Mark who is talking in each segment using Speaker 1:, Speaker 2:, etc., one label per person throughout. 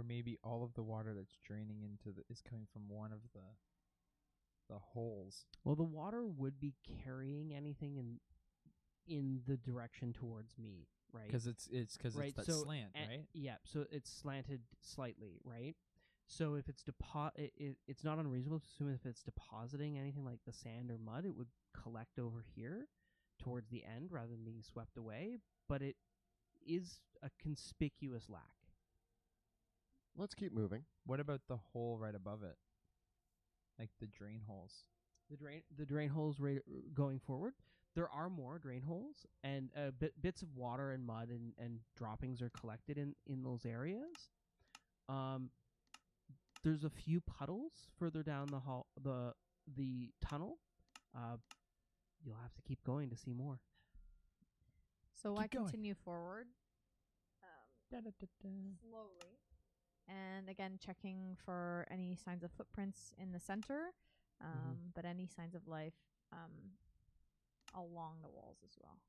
Speaker 1: maybe all of the water that's draining into is coming from one of the holes.
Speaker 2: Well, the water would be carrying anything in the direction towards me, right?
Speaker 1: Because it's
Speaker 2: right.
Speaker 1: that slant, right?
Speaker 2: Yeah. So it's slanted slightly, right? So if it's it's not unreasonable to assume if it's depositing anything like the sand or mud, it would collect over here towards the end rather than being swept away. But it is a conspicuous lack.
Speaker 3: Let's keep moving.
Speaker 1: What about the hole right above it? Like the drain holes.
Speaker 2: The drain holes going forward. There are more drain holes, and bits of water and mud and droppings are collected in those areas. There's a few puddles further down the tunnel. You'll have to keep going to see more.
Speaker 4: So
Speaker 1: Keep
Speaker 4: I
Speaker 1: going.
Speaker 4: continue forward slowly. And again, checking for any signs of footprints in the center, but any signs of life along the walls as well.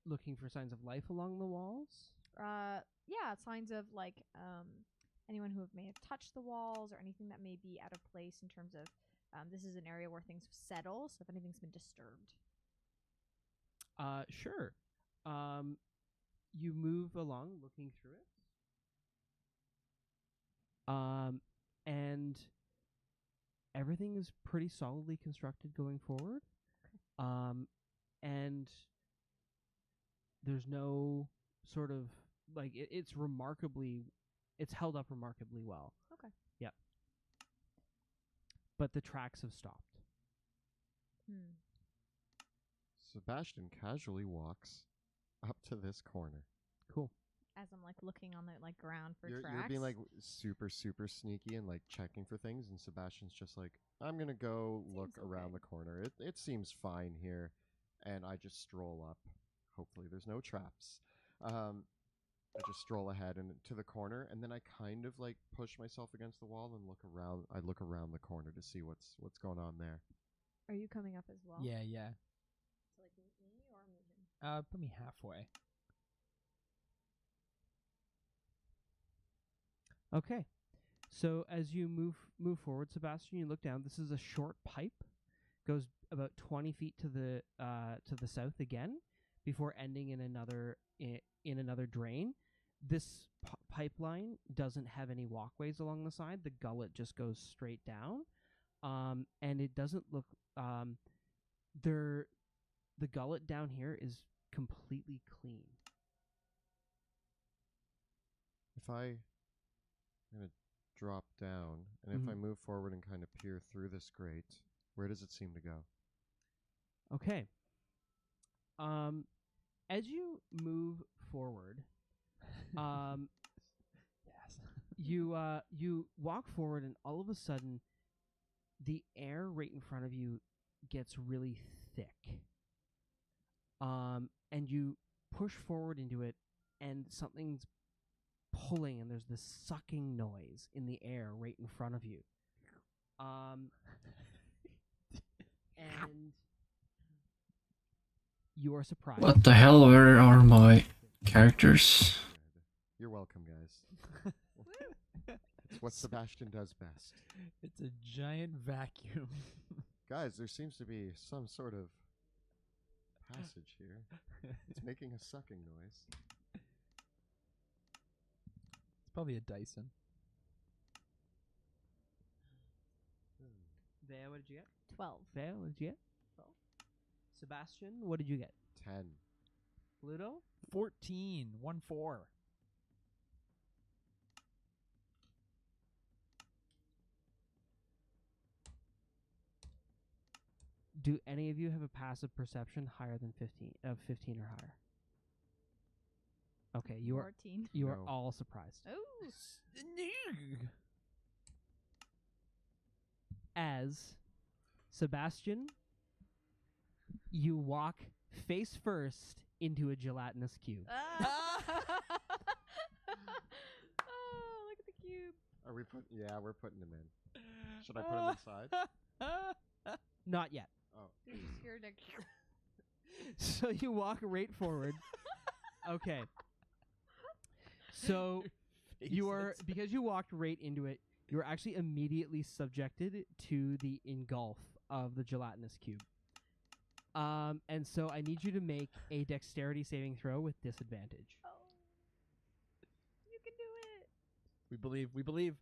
Speaker 2: Looking for signs of life along the walls?
Speaker 4: Yeah, signs of like anyone who may have touched the walls or anything that may be out of place in terms of this is an area where things settle, so if anything's been disturbed.
Speaker 2: Sure. You move along looking through it. And everything is pretty solidly constructed going forward. And there's no sort of like it's held up remarkably well.
Speaker 4: Okay.
Speaker 2: Yep. But the tracks have stopped.
Speaker 3: Sebastian casually walks up to this corner.
Speaker 2: Cool.
Speaker 4: As I'm like looking on the like ground for tracks.
Speaker 3: You're being like super sneaky and like checking for things, and Sebastian's just like, I'm gonna go look around the corner. It seems fine here, and I just stroll up. Hopefully, there's no traps. I just stroll ahead and to the corner, and then I kind of like push myself against the wall and look around. I look around the corner to see what's going on there.
Speaker 4: Are you coming up as well?
Speaker 1: Yeah.
Speaker 4: So like me or me him?
Speaker 1: Put me halfway.
Speaker 2: Okay. So as you move forward, Sebastian, you look down. This is a short pipe, goes about 20 feet to the south again, before ending in another drain. This pipeline doesn't have any walkways along the side. The gullet just goes straight down, and it doesn't look the gullet down here is completely clean.
Speaker 3: I'm gonna drop down, and if I move forward and kind of peer through this grate, where does it seem to go?
Speaker 2: Okay. As you move forward,
Speaker 1: Yes.
Speaker 2: you walk forward, and all of a sudden, the air right in front of you gets really thick. And you push forward into it, and something's pulling, and there's this sucking noise in the air right in front of you. And you are surprised.
Speaker 5: What the hell? Where are my characters?
Speaker 3: You're welcome, guys. It's what Sebastian does best.
Speaker 1: It's a giant vacuum.
Speaker 3: Guys, there seems to be some sort of passage here. It's making a sucking noise.
Speaker 1: It's probably a Dyson.
Speaker 2: Vea, what did you get?
Speaker 4: 12.
Speaker 2: Vea, what did you get? 12. Sebastian, what did you get?
Speaker 3: 10.
Speaker 2: Pluto?
Speaker 1: 14. 1-4.
Speaker 2: Do any of you have a passive perception higher than 15 or higher? Okay, you are
Speaker 4: 14.
Speaker 2: you are
Speaker 3: No.
Speaker 2: all surprised.
Speaker 4: Oh.
Speaker 2: As Sebastian, you walk face first into a gelatinous cube.
Speaker 4: Oh, look at the cube.
Speaker 3: Are we putting? Yeah, we're putting them in. Should I put them inside?
Speaker 2: Not yet.
Speaker 3: Oh,
Speaker 4: You're just here to.
Speaker 2: So you walk right forward. Okay. So you are,
Speaker 1: Faces.
Speaker 2: because you walked right into it, you are actually immediately subjected to the engulf of the gelatinous cube. And so I need you to make a dexterity saving throw with disadvantage.
Speaker 4: Oh. You can do it.
Speaker 1: We believe. We believe.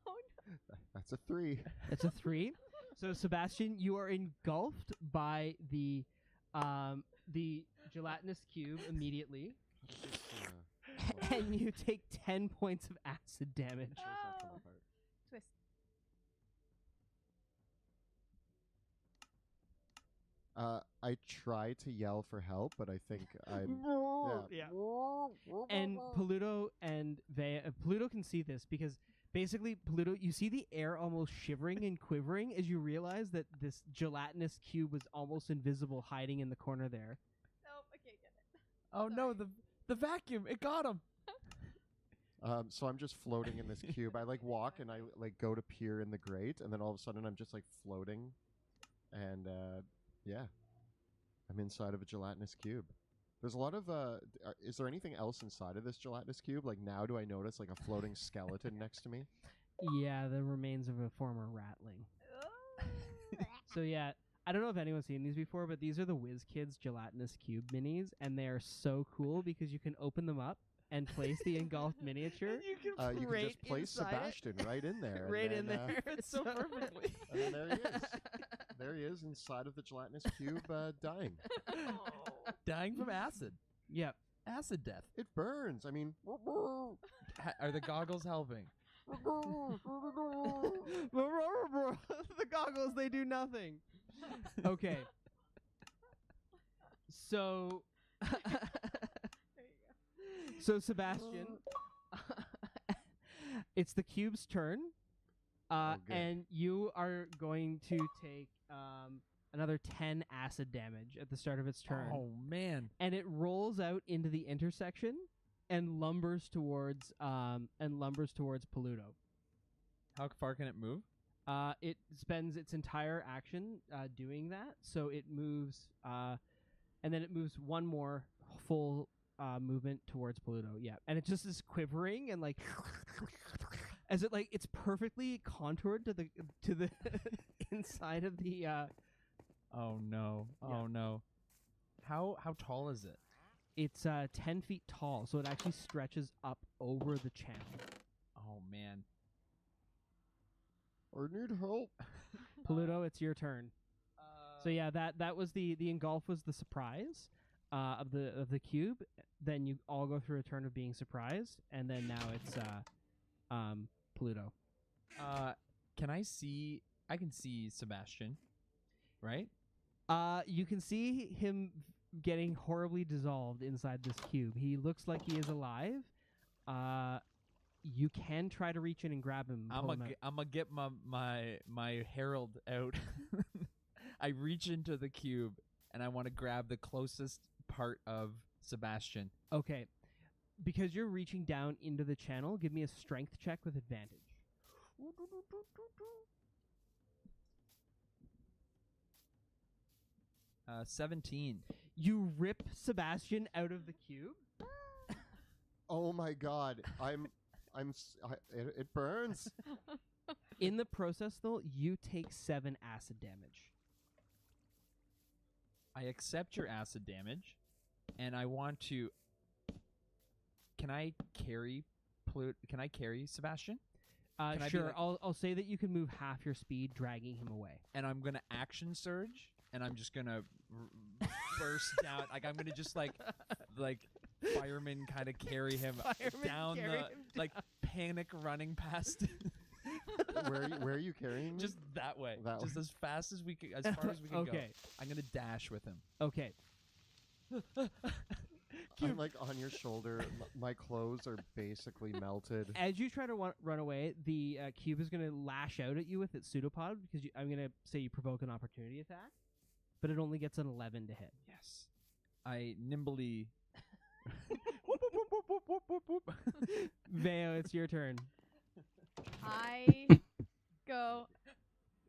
Speaker 4: Oh no.
Speaker 3: That's a 3.
Speaker 2: It's a 3. So Sebastian, you are engulfed by the gelatinous cube immediately, and you take 10 points of acid damage.
Speaker 4: Oh. Twist.
Speaker 3: I try to yell for help, but I think I'm.
Speaker 2: Yeah. And Pluto and Pluto can see this because basically Pluto, you see the air almost shivering and quivering as you realize that this gelatinous cube was almost invisible, hiding in the corner there.
Speaker 4: Nope, I can't get it.
Speaker 1: Oh no,
Speaker 4: Sorry.
Speaker 1: the vacuum. It got him.
Speaker 3: So I'm just floating in this cube. I like walk and I like go to peer in the grate, and then all of a sudden I'm just like floating, and yeah, I'm inside of a gelatinous cube. There's a lot of is there anything else inside of this gelatinous cube? Like now, do I notice like a floating skeleton next to me?
Speaker 2: Yeah, the remains of a former ratling.
Speaker 4: Oh.
Speaker 2: So yeah, I don't know if anyone's seen these before, but these are the Whiz Kids gelatinous cube minis, and they are so cool because you can open them up and place the engulfed miniature.
Speaker 1: You can
Speaker 3: You can just place Sebastian right in there. and
Speaker 2: Right in
Speaker 3: then,
Speaker 2: there.
Speaker 1: Fits so perfectly.
Speaker 3: And then there he is. There he is inside of the gelatinous cube, dying.
Speaker 1: Dying from acid.
Speaker 2: Yep.
Speaker 1: Acid death.
Speaker 3: It burns. I mean,
Speaker 1: Are the goggles helping?
Speaker 2: The goggles, they do nothing. Okay. So
Speaker 4: There you go.
Speaker 2: So Sebastian, it's the cube's turn,
Speaker 3: Oh, good.
Speaker 2: and you are going to take another 10 acid damage at the start of its turn.
Speaker 1: Oh man.
Speaker 2: And it rolls out into the intersection and lumbers towards Peludo.
Speaker 1: How far can it move?
Speaker 2: It spends its entire action doing that, so it moves, and then it moves one more full movement towards Pluto. Yeah, and it just is quivering and like as it like it's perfectly contoured to the inside of the.
Speaker 1: Oh no. Oh no. How tall is it?
Speaker 2: It's 10 feet tall, so it actually stretches up over the channel.
Speaker 1: Oh man.
Speaker 3: I need help.
Speaker 2: Pluto, it's your turn. So yeah, that was the engulf was the surprise of the cube. Then you all go through a turn of being surprised, and then now it's Pluto.
Speaker 1: Can I see? I can see Sebastian, right?
Speaker 2: You can see him getting horribly dissolved inside this cube. He looks like he is alive. You can try to reach in and grab him.
Speaker 1: I'm gonna get my herald out. I reach into the cube and I want to grab the closest part of Sebastian.
Speaker 2: Okay. Because you're reaching down into the channel, give me a strength check with advantage.
Speaker 1: 17.
Speaker 2: You rip Sebastian out of the cube.
Speaker 3: Oh my god. It burns.
Speaker 2: In the process, though, you take 7 acid damage.
Speaker 1: I accept your acid damage, and I want to. Can I carry Sebastian? Can I be
Speaker 2: Sure.
Speaker 1: like-
Speaker 2: I'll say that you can move half your speed, dragging him away.
Speaker 1: And I'm gonna action surge, and I'm just gonna burst down. Like I'm gonna just like fireman kind of carry him
Speaker 2: Fireman
Speaker 1: down
Speaker 2: carry
Speaker 1: the
Speaker 2: him
Speaker 1: like panic running past.
Speaker 3: Where are you carrying me?
Speaker 1: Just that way.
Speaker 3: That
Speaker 1: just
Speaker 3: way.
Speaker 1: as fast as we could, as far as we can go.
Speaker 2: Okay.
Speaker 1: I'm gonna dash with him.
Speaker 2: Okay.
Speaker 3: I'm like on your shoulder. My clothes are basically melted.
Speaker 2: As you try to run away, the cube is going to lash out at you with its pseudopod because I'm going to say you provoke an opportunity attack, but it only gets an 11 to hit.
Speaker 1: Yes. I nimbly.
Speaker 2: Veo, it's your turn.
Speaker 4: I go.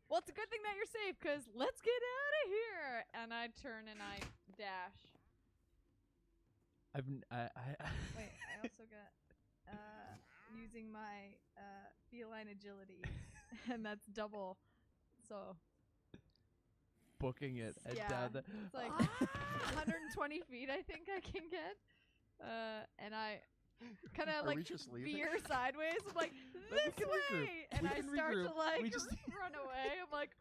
Speaker 4: Well, it's a good thing that you're safe, because let's get out of here. And I turn and I dash. Wait, I also got using my feline agility, and that's double. So
Speaker 1: booking it and
Speaker 4: yeah,
Speaker 1: down the.
Speaker 4: it's like 120 feet. I think I can get. And I kind of
Speaker 3: Are
Speaker 4: like
Speaker 3: we just leaving?
Speaker 4: veer sideways. I'm like
Speaker 1: We
Speaker 4: this
Speaker 1: can
Speaker 4: way,
Speaker 1: regroup.
Speaker 4: and
Speaker 1: We
Speaker 4: I
Speaker 1: can
Speaker 4: start
Speaker 1: regroup.
Speaker 4: to like
Speaker 1: We just-
Speaker 4: run away. I'm like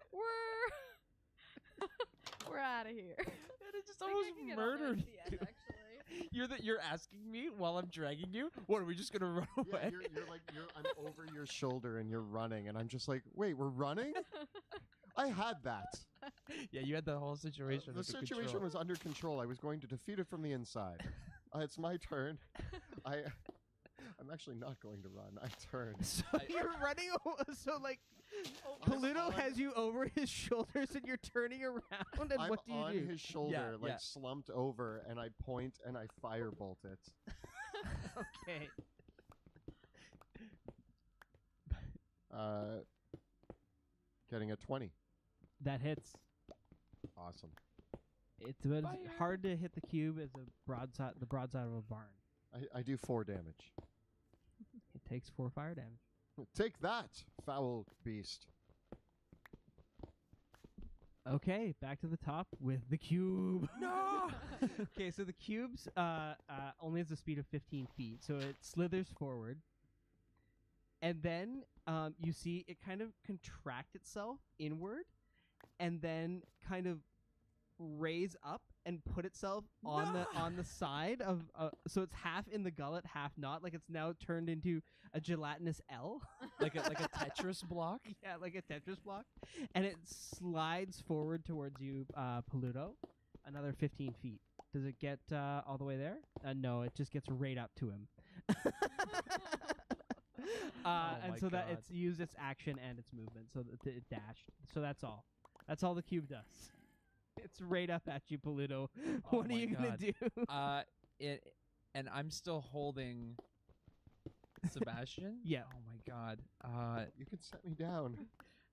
Speaker 4: we're out of here.
Speaker 1: It just
Speaker 4: I think I
Speaker 1: almost
Speaker 4: can get all the way to
Speaker 1: murdered
Speaker 4: the end,
Speaker 1: you.
Speaker 4: actually.
Speaker 1: You're asking me while I'm dragging you. What are we just gonna run
Speaker 3: Yeah,
Speaker 1: away?
Speaker 3: I'm over your shoulder and you're running, and I'm just like, wait, we're running? I had that.
Speaker 1: Yeah, you had the whole situation.
Speaker 3: The
Speaker 1: under
Speaker 3: situation
Speaker 1: control.
Speaker 3: was under control. I was going to defeat it from the inside. It's my turn. I'm actually not going to run. I turn.
Speaker 2: So you're running. So like,
Speaker 3: I'm
Speaker 2: Paluto
Speaker 3: on-
Speaker 2: has you over his shoulders, and you're turning around. And
Speaker 3: I'm
Speaker 2: what do you
Speaker 3: on
Speaker 2: do?
Speaker 3: his shoulder,
Speaker 1: Yeah.
Speaker 3: slumped over, and I point and I firebolt it.
Speaker 2: Okay.
Speaker 3: Getting a 20.
Speaker 2: That hits.
Speaker 3: Awesome.
Speaker 2: It's about as
Speaker 1: Fire.
Speaker 2: hard to hit the cube as the broadside of a barn.
Speaker 3: I do 4 damage.
Speaker 2: It takes 4 fire damage.
Speaker 3: Take that, foul beast.
Speaker 2: Okay, back to the top with the cube.
Speaker 1: No!
Speaker 2: Okay, so the cube's only has a speed of 15 feet, so it slithers forward. And then you see it kind of contract itself inward and then kind of raise up and put itself on the side of so it's half in the gullet, half not. Like it's now turned into a gelatinous L.
Speaker 1: like a Tetris block.
Speaker 2: Yeah, like a Tetris block. And it slides forward towards you, Paluto, another 15 feet. Does it get all the way there? No, it just gets right up to him. And
Speaker 1: my
Speaker 2: so that
Speaker 1: God.
Speaker 2: it's used its action and its movement, so that it dashed. So that's all. That's all the cube does. It's right up at you, Paluto.
Speaker 1: Oh
Speaker 2: What are
Speaker 1: my
Speaker 2: you gonna
Speaker 1: God.
Speaker 2: do?
Speaker 1: And I'm still holding Sebastian.
Speaker 2: Yeah.
Speaker 1: Oh my God.
Speaker 3: You can set me down.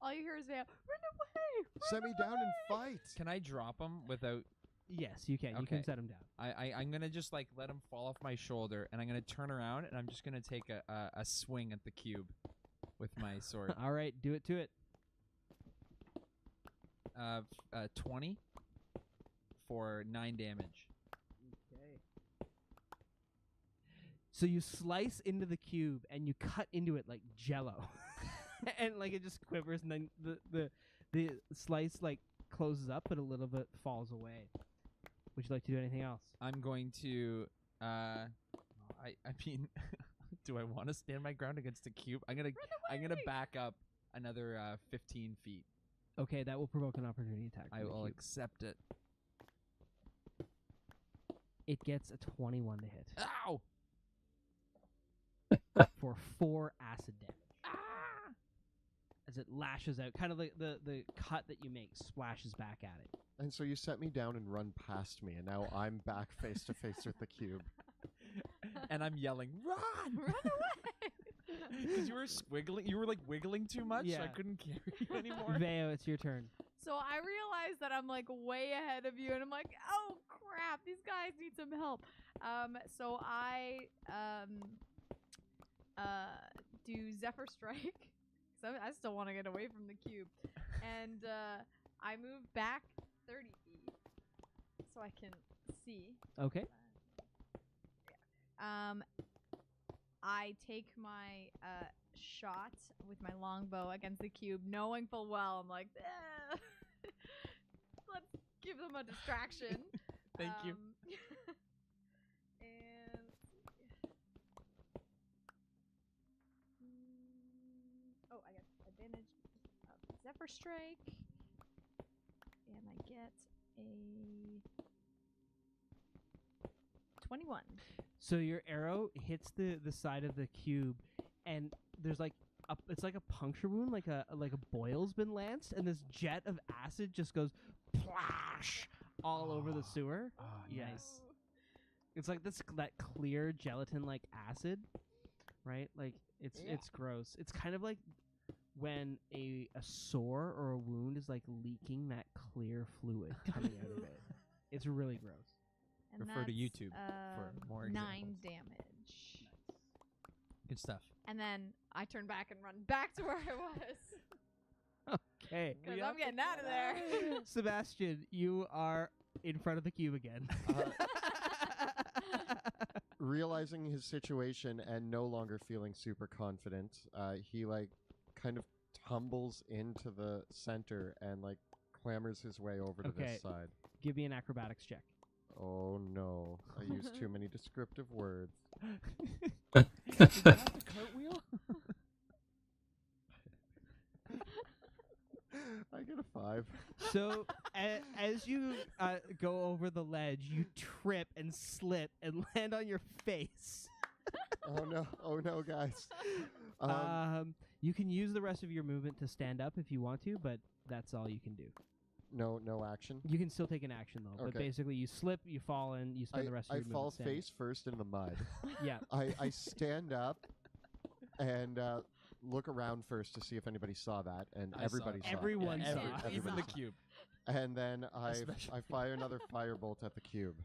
Speaker 4: All you hear is Vale, run away!
Speaker 3: Set me down and fight.
Speaker 1: Can I drop him without?
Speaker 2: Yes, you can. You
Speaker 1: Okay.
Speaker 2: can set him down.
Speaker 1: I'm gonna just like let him fall off my shoulder, and I'm gonna turn around, and I'm just gonna take a swing at the cube with my sword.
Speaker 2: All right, do it to it.
Speaker 1: 20 for 9 damage.
Speaker 2: Okay. So you slice into the cube and you cut into it like jello. And like it just quivers and then the slice like closes up but a little bit falls away. Would you like to do anything else?
Speaker 1: I'm going to I mean do I want to stand my ground against the cube? I'm gonna back up another 15 feet.
Speaker 2: Okay, that will provoke an opportunity attack.
Speaker 1: I
Speaker 2: from the
Speaker 1: will
Speaker 2: cube.
Speaker 1: accept it.
Speaker 2: It gets a 21 to hit
Speaker 1: Ow!
Speaker 2: for 4 acid damage. As it lashes out, kind of like the cut that you make splashes back at it.
Speaker 3: And so you set me down and run past me, and now I'm back face to face with the cube.
Speaker 1: And I'm yelling, "Run!
Speaker 4: Run away!
Speaker 1: Because you were squiggling, you were like wiggling too much. So I
Speaker 2: Yeah.
Speaker 1: couldn't carry you anymore.
Speaker 2: Veo, it's your turn.
Speaker 4: So I realize that I'm like way ahead of you, and I'm like, oh crap, these guys need some help. So I do Zephyr Strike. So I still want to get away from the cube, and I move back 30 feet so I can see.
Speaker 2: Okay.
Speaker 4: I take my shot with my longbow against the cube, knowing full well I'm like, let's give them a distraction.
Speaker 1: Thank you.
Speaker 4: And oh, I get advantage of Zephyr Strike, and I get a 21.
Speaker 2: So your arrow hits the side of the cube, and there's like it's like a puncture wound, like a boil's been lanced, and this jet of acid just goes splash all over the sewer.
Speaker 1: Oh,
Speaker 2: Yes.
Speaker 1: nice.
Speaker 2: It's like that clear gelatin-like acid, right? Like it's gross. It's kind of like when a sore or a wound is like leaking that clear fluid coming out of it. It's really gross.
Speaker 4: And
Speaker 1: Refer to
Speaker 4: that's,
Speaker 1: YouTube for more
Speaker 4: 9
Speaker 1: examples.
Speaker 4: damage.
Speaker 1: Good stuff.
Speaker 4: And then I turn back and run back to where I was.
Speaker 2: Okay.
Speaker 4: Because I'm getting out of there.
Speaker 2: Sebastian, you are in front of the cube again.
Speaker 3: Realizing his situation and no longer feeling super confident, he like kind of tumbles into the center and like clambers his way over to
Speaker 2: Okay.
Speaker 3: this side.
Speaker 2: Give me an acrobatics check.
Speaker 3: Oh no, I used too many descriptive words.
Speaker 1: Did you have the cartwheel?
Speaker 3: I get a 5.
Speaker 2: So as you go over the ledge, you trip and slip and land on your face.
Speaker 3: Oh no, guys.
Speaker 2: You can use the rest of your movement to stand up if you want to, but that's all you can do.
Speaker 3: No action.
Speaker 2: You can still take an action though, but
Speaker 3: Okay.
Speaker 2: basically you slip, you fall, and you spend the rest of
Speaker 3: I
Speaker 2: your
Speaker 3: fall
Speaker 2: movement standing.
Speaker 3: face first in the mud.
Speaker 2: Yeah.
Speaker 3: I stand up and look around first to see if anybody saw that, and
Speaker 1: I saw
Speaker 3: everybody
Speaker 1: it.
Speaker 3: saw it.
Speaker 2: Everyone
Speaker 1: Yeah,
Speaker 2: saw
Speaker 1: every-
Speaker 2: it.
Speaker 3: Everybody
Speaker 1: even the
Speaker 3: saw it.
Speaker 1: cube.
Speaker 3: And then I
Speaker 1: Especially-
Speaker 3: fire another firebolt at the cube.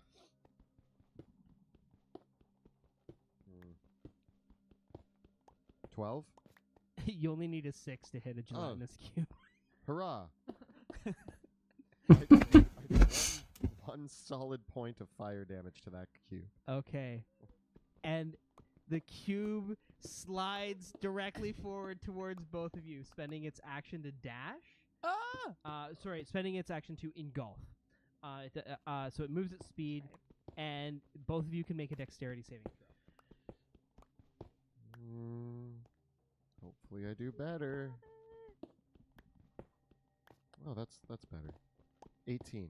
Speaker 3: 12?
Speaker 2: You only need a 6 to hit a gelatinous cube.
Speaker 3: Hurrah! I did one solid point of fire damage to that cube.
Speaker 2: Okay. And the cube slides directly forward towards both of you, spending its action to dash. Spending its action to engulf. So it moves at speed, and both of you can make a dexterity saving throw.
Speaker 3: Hopefully I do better. Oh, that's better. 18.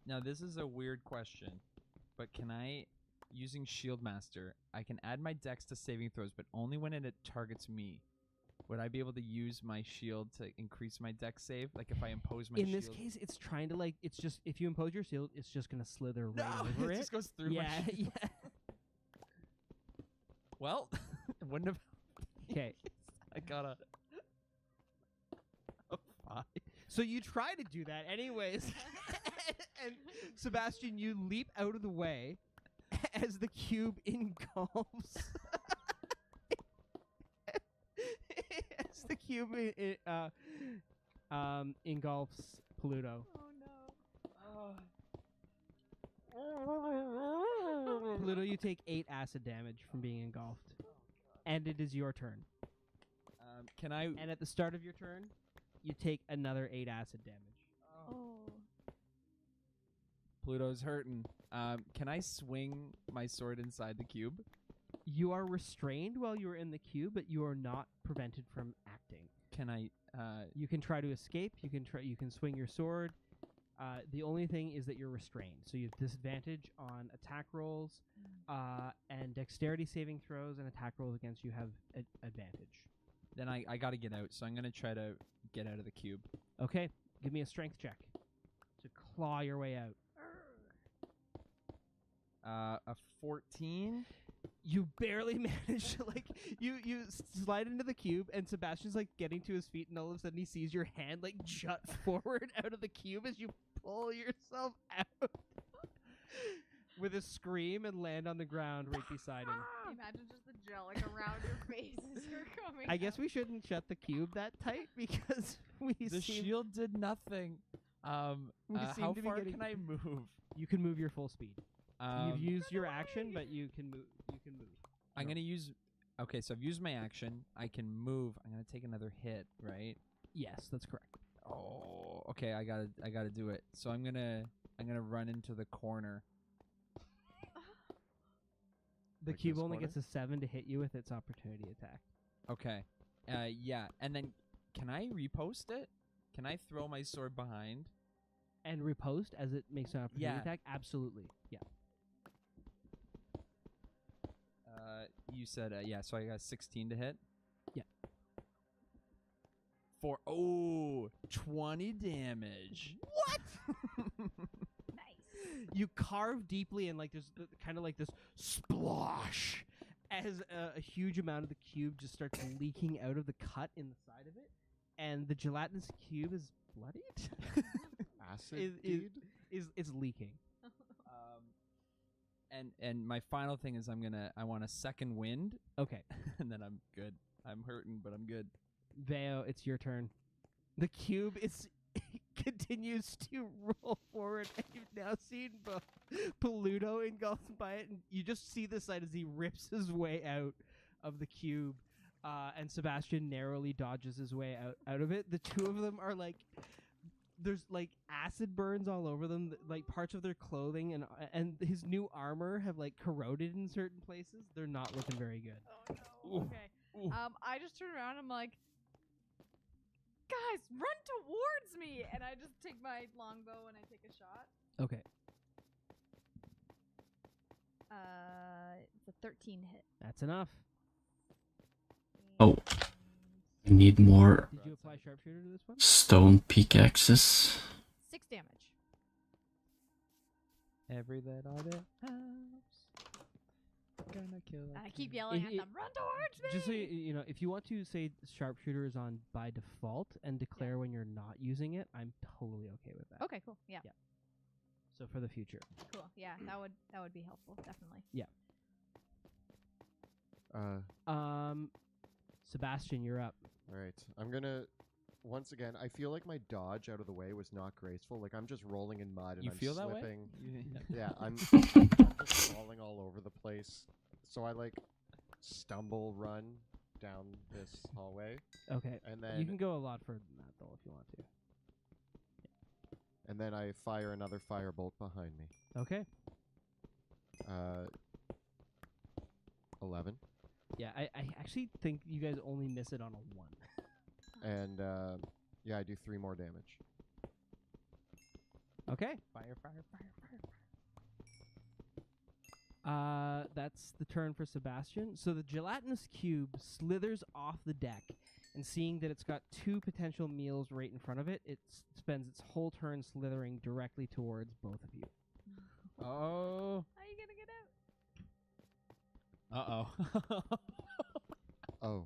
Speaker 1: Now this is a weird question, but can I, using Shield Master, I can add my dex to saving throws, but only when it targets me. Would I be able to use my shield to increase my dex save? Like if I impose my
Speaker 2: In
Speaker 1: shield?
Speaker 2: this case, it's trying to it's just if you impose your shield, it's just gonna slither right over
Speaker 1: it
Speaker 2: it.
Speaker 1: just goes through my
Speaker 2: Yeah,
Speaker 1: shield.
Speaker 2: yeah.
Speaker 1: Well, wouldn't have.
Speaker 2: Okay.
Speaker 1: I got a 5.
Speaker 2: So you try to do that anyways. And Sebastian, you leap out of the way as the cube engulfs. As the cube engulfs Pluto.
Speaker 4: Oh no.
Speaker 2: Pluto, you take 8 acid damage from being engulfed. And it is your turn.
Speaker 1: Can I?
Speaker 2: And at the start of your turn, you take another 8 acid damage.
Speaker 4: Oh.
Speaker 1: Pluto's hurting. Can I swing my sword inside the cube?
Speaker 2: You are restrained while you are in the cube, but you are not prevented from acting.
Speaker 1: Can I?
Speaker 2: You can try to escape. You can swing your sword. The only thing is that you're restrained, so you have disadvantage on attack rolls, and dexterity saving throws and attack rolls against you have advantage.
Speaker 1: Then I gotta get out, so I'm gonna try to get out of the cube.
Speaker 2: Okay, give me a strength check to claw your way out.
Speaker 1: A 14.
Speaker 2: You barely manage to you slide into the cube, and Sebastian's getting to his feet, and all of a sudden he sees your hand jut forward out of the cube as you pull yourself out with a scream and land on the ground right beside him.
Speaker 4: Imagine just the gel around your face as you're coming.
Speaker 2: I guess we shouldn't shut the cube that tight because
Speaker 1: The shield did nothing.
Speaker 2: We seem
Speaker 1: How
Speaker 2: to be
Speaker 1: far
Speaker 2: getting-
Speaker 1: can I move?
Speaker 2: You can move your full speed. You've used your
Speaker 4: away.
Speaker 2: action, but you can move.
Speaker 1: I'm gonna use. Okay, so I've used my action. I can move. I'm gonna take another hit, right?
Speaker 2: Yes, that's correct.
Speaker 1: Oh, okay. I gotta do it. So I'm gonna run into the corner.
Speaker 2: The
Speaker 3: Like
Speaker 2: cube
Speaker 3: this
Speaker 2: only
Speaker 3: corner?
Speaker 2: gets a 7 to hit you with its opportunity attack.
Speaker 1: Okay. Yeah. And then can I repost it? Can I throw my sword behind?
Speaker 2: And riposte as it makes an opportunity
Speaker 1: Yeah.
Speaker 2: attack? Absolutely. Yeah.
Speaker 1: You said yeah. So I got 16 to hit.
Speaker 2: Yeah.
Speaker 1: 20 damage.
Speaker 4: Nice.
Speaker 2: You carve deeply, and there's kind of this splosh as a huge amount of the cube just starts leaking out of the cut in the side of it, and the gelatinous cube is bloodied.
Speaker 3: Acid, dude?
Speaker 2: is leaking.
Speaker 1: And my final thing is I want a second wind,
Speaker 2: Okay.
Speaker 1: and then I'm good. I'm hurting, but I'm good.
Speaker 2: Veo, it's your turn. The cube is continues to roll forward, and you've now seen Pluto engulfed by it, and you just see the sight as he rips his way out of the cube, and Sebastian narrowly dodges his way out of it. The two of them are like, there's like acid burns all over them, like parts of their clothing and his new armor have like corroded in certain places. They're not looking very good.
Speaker 4: Oh no. Okay. I just turn around and I'm like, guys, run towards me! And I just take my longbow and I take a shot.
Speaker 2: Okay,
Speaker 4: It's a 13 hit.
Speaker 2: that's enough.
Speaker 5: Oh. I need more
Speaker 2: Did you apply sharpshooter to this one?
Speaker 5: stone pickaxes.
Speaker 4: 6 damage.
Speaker 1: Every little bit helps. Gonna kill
Speaker 4: And
Speaker 1: a
Speaker 4: I keep
Speaker 1: king.
Speaker 4: yelling
Speaker 2: If
Speaker 4: at
Speaker 2: it-
Speaker 4: them, run towards me!
Speaker 2: Just so you know, if you want to say sharpshooter is on by default and declare when you're not using it, I'm totally okay with that.
Speaker 4: Okay, cool. Yeah.
Speaker 2: Yeah. So for the future.
Speaker 4: Cool. Yeah, that would be helpful, definitely.
Speaker 2: Sebastian, you're up.
Speaker 3: All right. I'm gonna. Once again, I feel like my dodge out of the way was not graceful. Like I'm just rolling in mud and
Speaker 1: You
Speaker 3: I'm
Speaker 1: feel that way?
Speaker 3: slipping.
Speaker 1: You-
Speaker 3: Yeah, I'm just falling all over the place. So I like stumble run down this hallway,
Speaker 2: Okay.
Speaker 3: and then
Speaker 2: You can go a lot further than that, though, if you want to.
Speaker 3: and then I fire another firebolt behind me.
Speaker 2: Okay.
Speaker 3: 11,
Speaker 2: Yeah, I actually think you guys only miss it on a 1.
Speaker 3: and yeah, I do 3 more damage.
Speaker 2: Okay.
Speaker 1: Fire, fire, fire, fire.
Speaker 2: That's the turn for Sebastian. So the gelatinous cube slithers off the deck, and seeing that it's got 2 potential meals right in front of it, it spends its whole turn slithering directly towards both of you.
Speaker 1: Oh.
Speaker 4: How are you gonna get
Speaker 1: Uh-oh.
Speaker 3: Oh,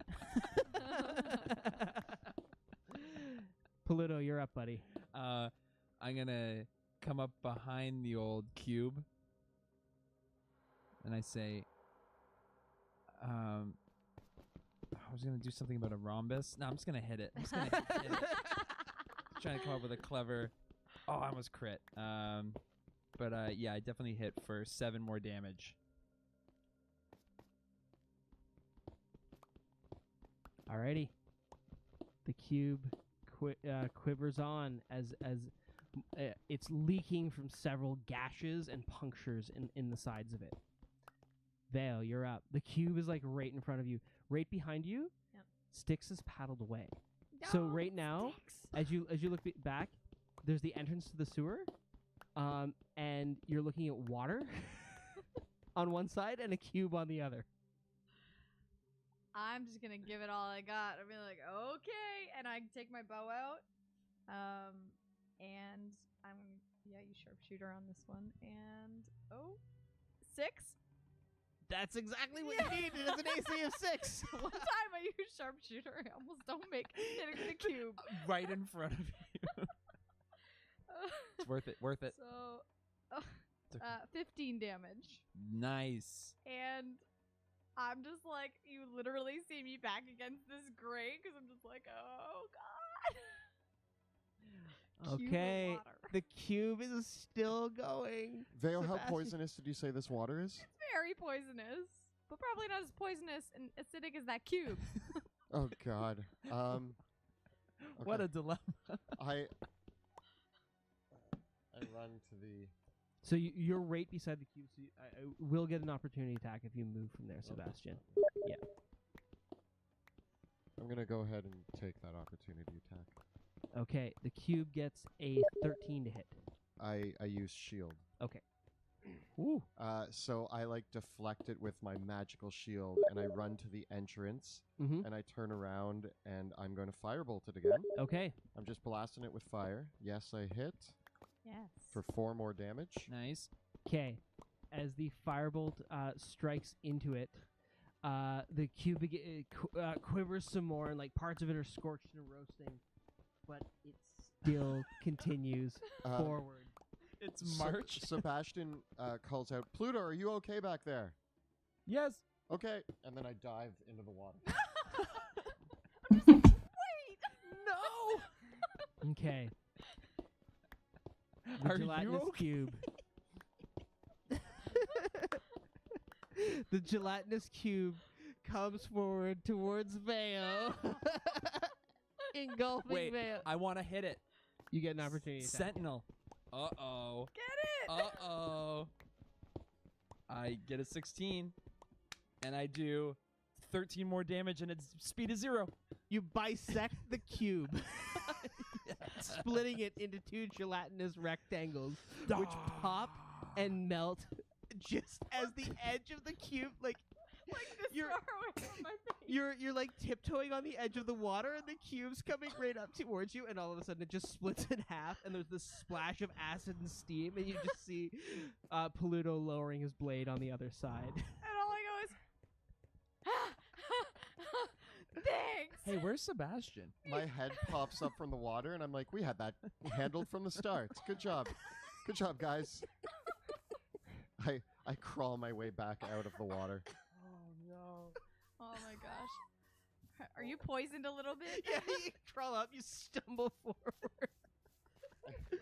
Speaker 2: Polito, you're up, buddy.
Speaker 1: I'm gonna come up behind the old cube, and I say, I was gonna do something about a rhombus. No, I'm just gonna hit it. I'm just gonna hit it. Trying to come up with a clever. Oh, I almost crit. But yeah, I definitely hit for 7 more damage.
Speaker 2: Alrighty. The cube quivers on as it's leaking from several gashes and punctures in the sides of it. Vale, you're up. The cube is like right in front of you. Right behind you,
Speaker 4: Yep.
Speaker 2: Styx has paddled away. So
Speaker 4: No,
Speaker 2: right now,
Speaker 4: Styx.
Speaker 2: as you look back, there's the entrance to the sewer, and you're looking at water on one side and a cube on the other.
Speaker 4: I'm just gonna give it all I got. I'm like, okay, and I take my bow out, and I'm use sharpshooter on this one, and 6.
Speaker 2: That's exactly what you need. It is an AC of 6.
Speaker 4: One time I used sharpshooter, I almost don't make hitting the cube.
Speaker 1: Right in front of you. It's worth it. Worth it.
Speaker 4: So,
Speaker 1: It's okay.
Speaker 4: 15 damage,
Speaker 1: Nice.
Speaker 4: and I'm just like, you literally see me back against this grate because I'm just like, oh god. Cube of
Speaker 2: Okay,
Speaker 4: water.
Speaker 2: the cube is still going.
Speaker 3: Vale, how
Speaker 2: Sebastian.
Speaker 3: poisonous did you say this water is?
Speaker 4: Very poisonous, but probably not as poisonous and acidic as that cube.
Speaker 3: Oh God.
Speaker 1: What
Speaker 3: okay.
Speaker 1: a dilemma.
Speaker 3: I run to the.
Speaker 2: So you're right beside the cube. So I will get an opportunity attack if you move from there, Sebastian.
Speaker 3: I'm gonna go ahead and take that opportunity attack.
Speaker 2: Okay, the cube gets a 13 to hit.
Speaker 3: I use shield.
Speaker 2: Okay.
Speaker 1: Ooh.
Speaker 3: So I like deflect it with my magical shield, and I run to the entrance,
Speaker 2: Mm-hmm.
Speaker 3: and I turn around, and I'm going to firebolt it again.
Speaker 2: Okay.
Speaker 3: I'm just blasting it with fire. Yes, I hit
Speaker 4: Yes.
Speaker 3: for 4 more damage.
Speaker 1: Nice.
Speaker 2: Okay. As the firebolt strikes into it, the cube quivers some more, and like parts of it are scorched and roasting, but it still continues
Speaker 3: Uh,
Speaker 2: forward.
Speaker 1: It's March.
Speaker 3: Sebastian calls out, Pluto, are you okay back there?
Speaker 1: Yes.
Speaker 3: Okay. And then I dive into the water.
Speaker 1: No.
Speaker 2: Okay. The
Speaker 1: Are you
Speaker 2: gelatinous
Speaker 1: okay?
Speaker 2: cube. The gelatinous cube comes forward towards Veo. Engulfing
Speaker 1: Wait,
Speaker 2: Veo.
Speaker 1: I want to hit it.
Speaker 2: You get an opportunity attack.
Speaker 1: Sentinel. Uh-oh.
Speaker 4: Get it!
Speaker 1: Uh-oh. I get a 16, and I do 13 more damage, and its speed is 0.
Speaker 2: You bisect the cube, splitting it into 2 gelatinous rectangles, which pop and melt just as the edge of the cube, like
Speaker 4: This
Speaker 2: You're-
Speaker 4: far away from my face.
Speaker 2: you're like tiptoeing on the edge of the water, and the cube's coming right up towards you, and all of a sudden it just splits in half, and there's this splash of acid and steam, and you just see Paluto lowering his blade on the other side.
Speaker 4: And all I go is, thanks.
Speaker 1: Hey, where's Sebastian?
Speaker 3: My head pops up from the water, and I'm like, we had that handled from the start. Good job. Good job, guys. I crawl my way back out of the water.
Speaker 4: Oh no. Oh my gosh. Are you poisoned a little bit?
Speaker 2: Yeah, you crawl up, you stumble forward.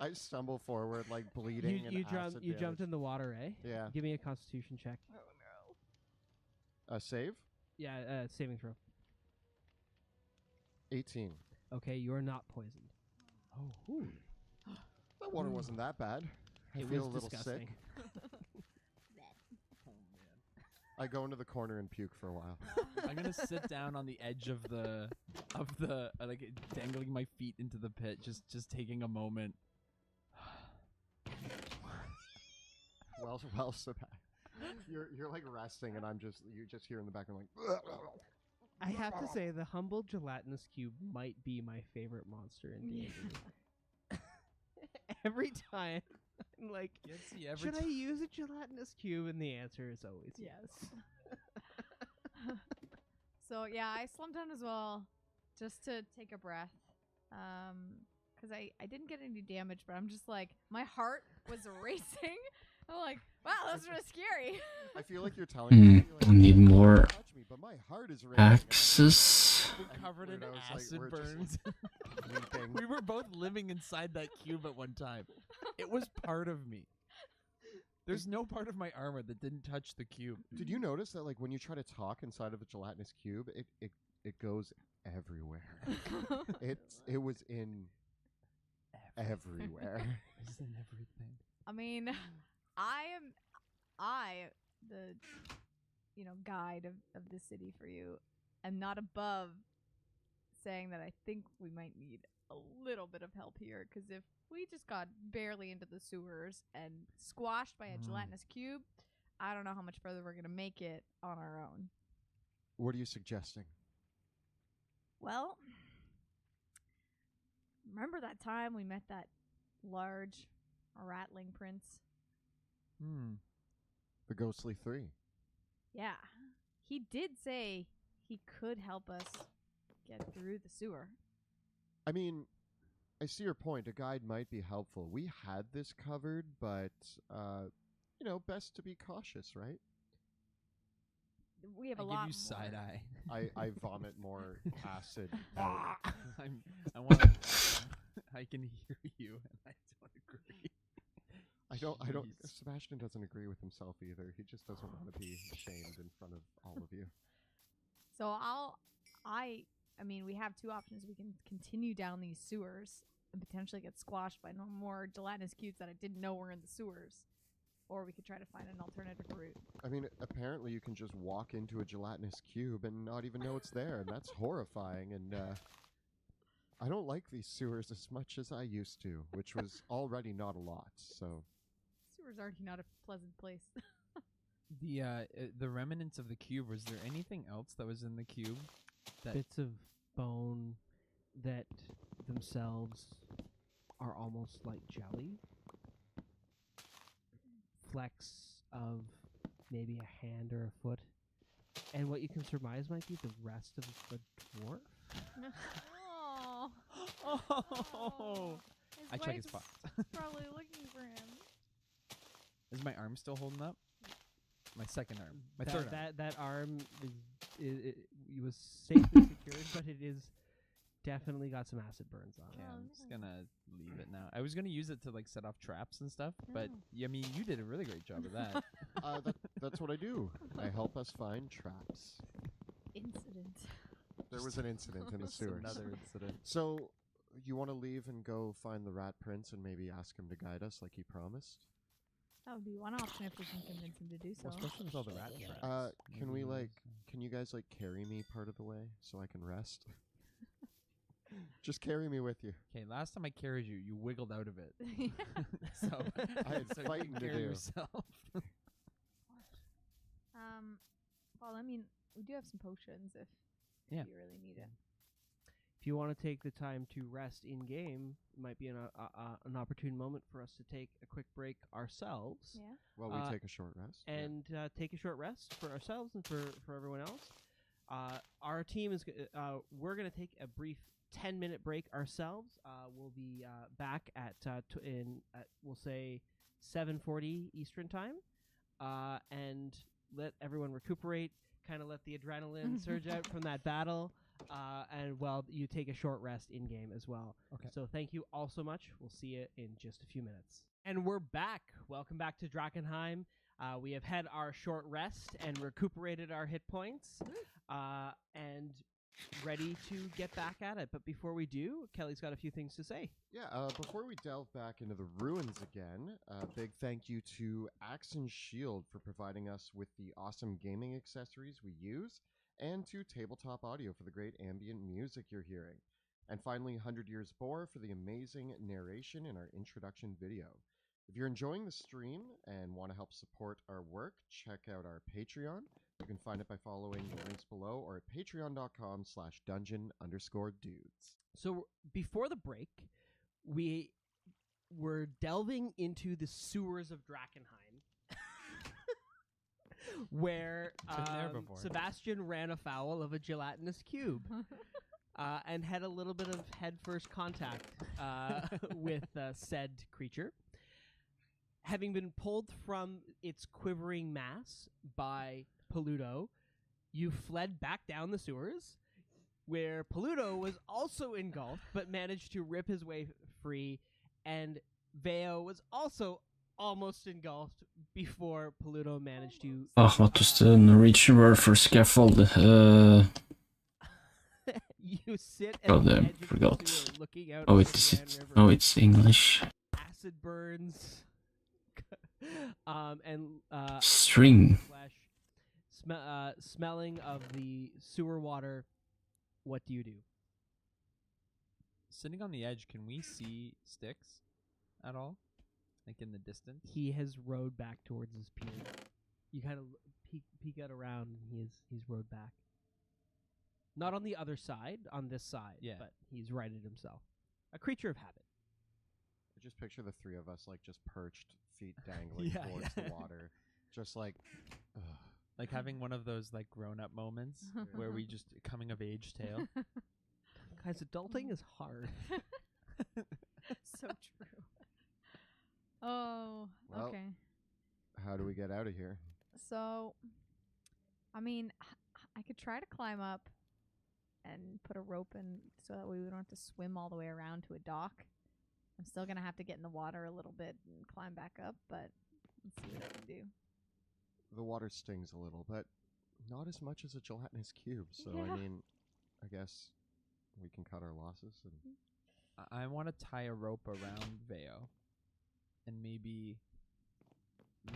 Speaker 3: I stumble forward, like bleeding and
Speaker 2: You
Speaker 3: acid
Speaker 2: jumped
Speaker 3: damage.
Speaker 2: in the water, eh?
Speaker 3: Yeah.
Speaker 2: Give me a Constitution check.
Speaker 4: Oh no.
Speaker 3: Save?
Speaker 2: Yeah, saving throw.
Speaker 3: 18.
Speaker 2: Okay, you are not poisoned.
Speaker 1: Oh,
Speaker 3: That water wasn't that bad. I
Speaker 2: It
Speaker 3: feel
Speaker 2: was
Speaker 3: a little
Speaker 2: disgusting.
Speaker 3: sick. I go into the corner and puke for a while.
Speaker 1: I'm gonna sit down on the edge of the like dangling my feet into the pit, just taking a moment.
Speaker 3: Well, Sebastian. You're like resting, and you just hear in the background like.
Speaker 2: I have to say, the humble gelatinous cube might be my favorite monster in D&D. Every time, I'm like, should I use a gelatinous cube? And the answer is always yes.
Speaker 4: So yeah, I slumped down as well, just to take a breath, because I didn't get any damage, but I'm just like, my heart was racing. I'm like, wow, that's really scary.
Speaker 3: I feel like you're telling me. Like,
Speaker 5: I need more
Speaker 3: touch me, but my heart is racing.
Speaker 5: axes.
Speaker 3: And
Speaker 1: Covered in
Speaker 3: Pluto's like,
Speaker 1: acid
Speaker 3: we're just
Speaker 1: burns.
Speaker 3: weeping.
Speaker 1: We were both living inside that cube at one time. It was part of me. There's no part of my armor that didn't touch the cube.
Speaker 3: Did you notice that, like, when you try to talk inside of a gelatinous cube, it goes everywhere. it was in everywhere.
Speaker 1: It's in everything.
Speaker 4: I mean, I, the, guide of the city for you, am not above saying that I think we might need a little bit of help here, because if we just got barely into the sewers and squashed by a gelatinous cube, I don't know how much further we're going to make it on our own.
Speaker 3: What are you suggesting?
Speaker 4: Well, remember that time we met that large rattling prince?
Speaker 3: The Ghostly Three.
Speaker 4: Yeah. He did say he could help us get through the sewer.
Speaker 3: I mean, I see your point. A guide might be helpful. We had this covered, but, best to be cautious, right?
Speaker 4: We have a
Speaker 1: I
Speaker 4: lot
Speaker 1: give you side
Speaker 4: more.
Speaker 1: eye.
Speaker 3: I vomit more acid out.
Speaker 1: I want. I can hear you, and I don't agree.
Speaker 3: I don't.
Speaker 1: Jeez.
Speaker 3: Sebastian doesn't agree with himself either. He just doesn't want to be shamed in front of all of you.
Speaker 4: So I mean, we have two options. We can continue down these sewers and potentially get squashed by no more gelatinous cubes that I didn't know were in the sewers. Or we could try to find an alternative route.
Speaker 3: I mean, apparently you can just walk into a gelatinous cube and not even know it's there, and that's horrifying. And I don't like these sewers as much as I used to, which was already not a lot. So
Speaker 4: Sewer's already not a pleasant place.
Speaker 1: The remnants of the cube. Was there anything else that was in the cube? That
Speaker 2: Bits of bone that themselves are almost like jelly. Flecks of maybe a hand or a foot. And what you can surmise might be the rest of the dwarf.
Speaker 4: Oh.
Speaker 1: Oh! I check his
Speaker 4: wife's
Speaker 1: box.
Speaker 4: probably looking for him.
Speaker 1: Is my arm still holding up? My second arm. My third arm.
Speaker 2: That arm it was safely secured, but it is definitely got some acid burns on it.
Speaker 1: Okay,
Speaker 4: Oh,
Speaker 1: I'm just
Speaker 4: no.
Speaker 1: gonna leave it now. I was gonna use it to like set off traps and stuff, but
Speaker 4: No.
Speaker 1: I mean, you did a really great job of that.
Speaker 3: That's what I do. I help us find traps.
Speaker 4: Incident.
Speaker 3: There was an incident in the
Speaker 1: Just
Speaker 3: sewers.
Speaker 1: Another incident.
Speaker 3: So, you want to leave and go find the Rat Prince and maybe ask him to guide us like he promised?
Speaker 4: That would be one option if we can convince him to do so.
Speaker 1: Well, especially with all the rat traps.
Speaker 3: Can
Speaker 1: Maybe
Speaker 3: we
Speaker 1: use,
Speaker 3: can you guys like carry me part of the way so I can rest? Just carry me with you.
Speaker 1: Okay, last time I carried you, you wiggled out of it. So
Speaker 3: I had
Speaker 1: so you
Speaker 3: fighting
Speaker 1: can
Speaker 3: to
Speaker 1: carry
Speaker 3: do.
Speaker 1: yourself.
Speaker 4: Well, I mean, we do have some potions if
Speaker 1: Yeah.
Speaker 4: you really need it.
Speaker 2: If you want to take the time to rest in game, it might be an opportune moment for us to take a quick break ourselves
Speaker 4: Yeah.
Speaker 3: Well, we take a short rest.
Speaker 2: and take a short rest for ourselves and for everyone else. Our team is we're going to take a brief 10-minute break ourselves. We'll be back at we'll say 7:40 Eastern time, and let everyone recuperate, kind of let the adrenaline surge out from that battle, and you take a short rest in game as well.
Speaker 1: Okay.
Speaker 2: So thank you all so much. We'll see you in just a few minutes. And we're back. Welcome back to Drakkenheim. We have had our short rest and recuperated our hit points, and ready to get back at it. But before we do, Kelly's got a few things to say.
Speaker 3: Yeah, before we delve back into the ruins again, a big thank you to Axe and Shield for providing us with the awesome gaming accessories we use, and to Tabletop Audio for the great ambient music you're hearing. And finally, 100 Years Bore for the amazing narration in our introduction video. If you're enjoying the stream and want to help support our work, check out our Patreon. You can find it by following the links below or at patreon.com/dungeon_dudes.
Speaker 2: So before the break, we were delving into the sewers of Drakkenheim, where
Speaker 1: Been there before.
Speaker 2: Sebastian ran afoul of a gelatinous cube and had a little bit of head-first contact with said creature. Having been pulled from its quivering mass by Paludo, you fled back down the sewers, where Paludo was also engulfed, but managed to rip his way free, and Veo was also almost engulfed before Paludo managed to...
Speaker 5: What was the Norwegian word for scaffold?
Speaker 2: You sit at
Speaker 5: God
Speaker 2: the
Speaker 5: damn,
Speaker 2: edge of the
Speaker 5: forgot.
Speaker 2: sewer looking out
Speaker 5: Oh,
Speaker 2: over
Speaker 5: it's
Speaker 2: the Grand River.
Speaker 5: oh, it's English.
Speaker 2: Acid burns, and
Speaker 5: String.
Speaker 2: flesh, smelling of the sewer water. What do you do?
Speaker 1: Sitting on the edge, can we see sticks at all? Like in the distance?
Speaker 2: He has rowed back towards his pier. You kind of peek out around, and he's rowed back. Not on the other side, on this side,
Speaker 1: Yeah.
Speaker 2: but he's righted himself. A creature of habit.
Speaker 3: I just picture the three of us like just perched, feet dangling
Speaker 1: Yeah,
Speaker 3: towards
Speaker 1: yeah.
Speaker 3: the water, just like.
Speaker 1: Like having one of those like grown-up moments where we just coming of age tale.
Speaker 2: Guys, adulting is hard.
Speaker 4: So true. Oh,
Speaker 3: Well,
Speaker 4: okay.
Speaker 3: How do we get out of here?
Speaker 4: So, I mean, I could try to climb up and put a rope in so that way we don't have to swim all the way around to a dock. I'm still going to have to get in the water a little bit and climb back up, but let's see what I can do.
Speaker 3: The water stings a little, but not as much as a gelatinous cube. So
Speaker 4: Yeah.
Speaker 3: I mean, I guess we can cut our losses. And
Speaker 1: I want to tie a rope around Veo and maybe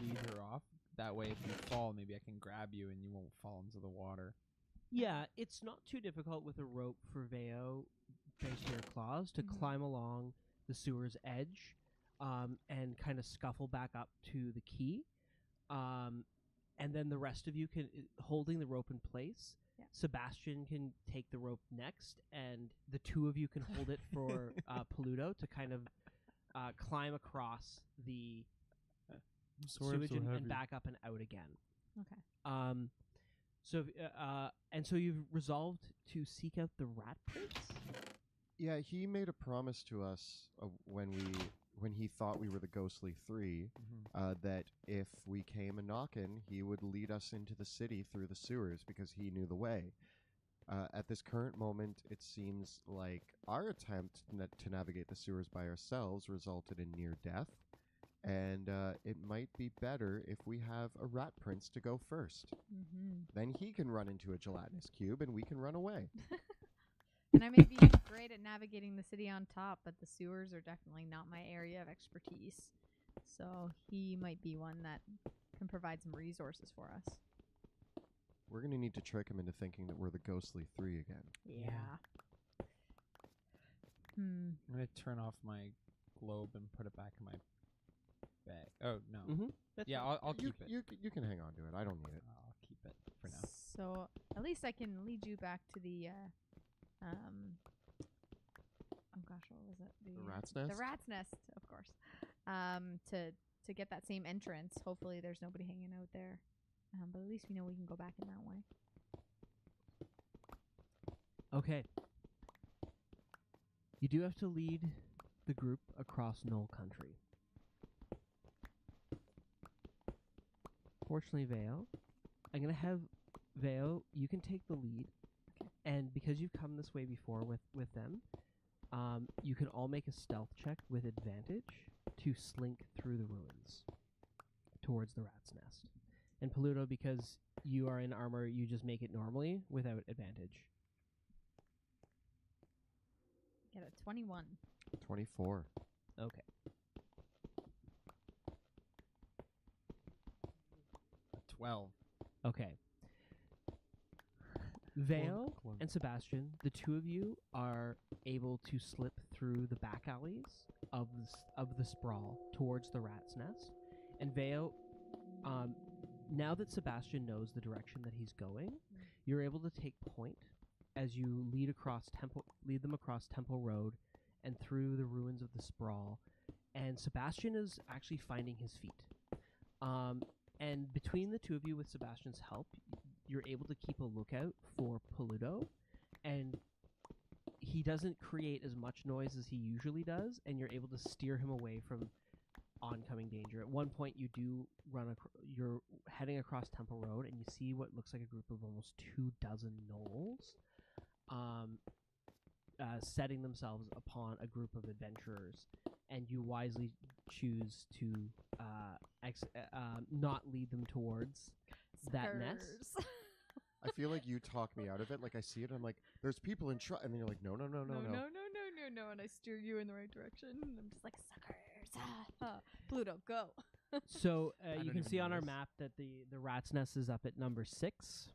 Speaker 1: lead her off. That way, if you fall, maybe I can grab you and you won't fall into the water.
Speaker 2: Yeah, it's not too difficult with a rope for Veo, thanks to your claws, to
Speaker 4: Mhm.
Speaker 2: climb along the sewer's edge and kind of scuffle back up to the quay. And then the rest of you can, holding the rope in place,
Speaker 4: Yeah.
Speaker 2: Sebastian can take the rope next, and the two of you can hold it for Paludo to kind of climb across the sewage and back up and out again.
Speaker 4: Okay.
Speaker 2: So you've resolved to seek out the Rat Prince?
Speaker 3: yeah, he made a promise to us when we when he thought we were the ghostly three, that if we came a knockin', he would lead us into the city through the sewers because he knew the way. At this current moment, it seems like our attempt to navigate the sewers by ourselves resulted in near death, and it might be better if we have a rat prince to go first.
Speaker 4: Mm-hmm.
Speaker 3: Then he can run into a gelatinous cube, and we can run away.
Speaker 4: And I may be great at navigating the city on top, but the sewers are definitely not my area of expertise. So he might be one that can provide some resources for us.
Speaker 3: We're going to need to trick him into thinking that we're the ghostly three again.
Speaker 4: Yeah.
Speaker 1: I'm gonna turn off my globe and put it back in my bag. Oh no. Yeah, I'll keep it.
Speaker 3: You can hang on to it. I don't need it.
Speaker 1: I'll keep it for now.
Speaker 4: So at least I can lead you back to the oh gosh, what was it?
Speaker 3: The rat's nest?
Speaker 4: The rat's nest, of course. To get that same entrance. Hopefully there's nobody hanging out there. But at least we know we can go back in that way.
Speaker 2: Okay. You do have to lead the group across Knoll Country. Fortunately, Vale, I'm going to have Vale, you can take the lead.
Speaker 4: Okay.
Speaker 2: And because you've come this way before with them, you can all make a stealth check with advantage to slink through the ruins towards the rat's nest. And Paluto, because you are in armor, you just make it normally without advantage.
Speaker 4: Get a 21.
Speaker 3: 24.
Speaker 2: Okay.
Speaker 1: A 12.
Speaker 2: Okay. Vale and Sebastian, the two of you are able to slip through the back alleys of the sprawl towards the rat's nest. And Vale, now that Sebastian knows the direction that he's going, you're able to take point as you lead them across Temple Road and through the ruins of the sprawl. And Sebastian is actually finding his feet. And between the two of you, with Sebastian's help, you're able to keep a lookout for Paluto, and he doesn't create as much noise as he usually does, and you're able to steer him away from oncoming danger. At one point, you do you're heading across Temple Road, and you see what looks like a group of almost 24 gnolls, setting themselves upon a group of adventurers, and you wisely choose to not lead them towards that nest.
Speaker 3: I feel like you talk me out of it. Like, I see it, I'm like, there's people in trouble. And then you're like, no.
Speaker 4: And I steer you in the right direction. And I'm just like, suckers. Pluto, go.
Speaker 2: So you
Speaker 1: don't
Speaker 2: can
Speaker 1: even
Speaker 2: see on our
Speaker 1: notice.
Speaker 2: map that the rat's nest is up at number 6.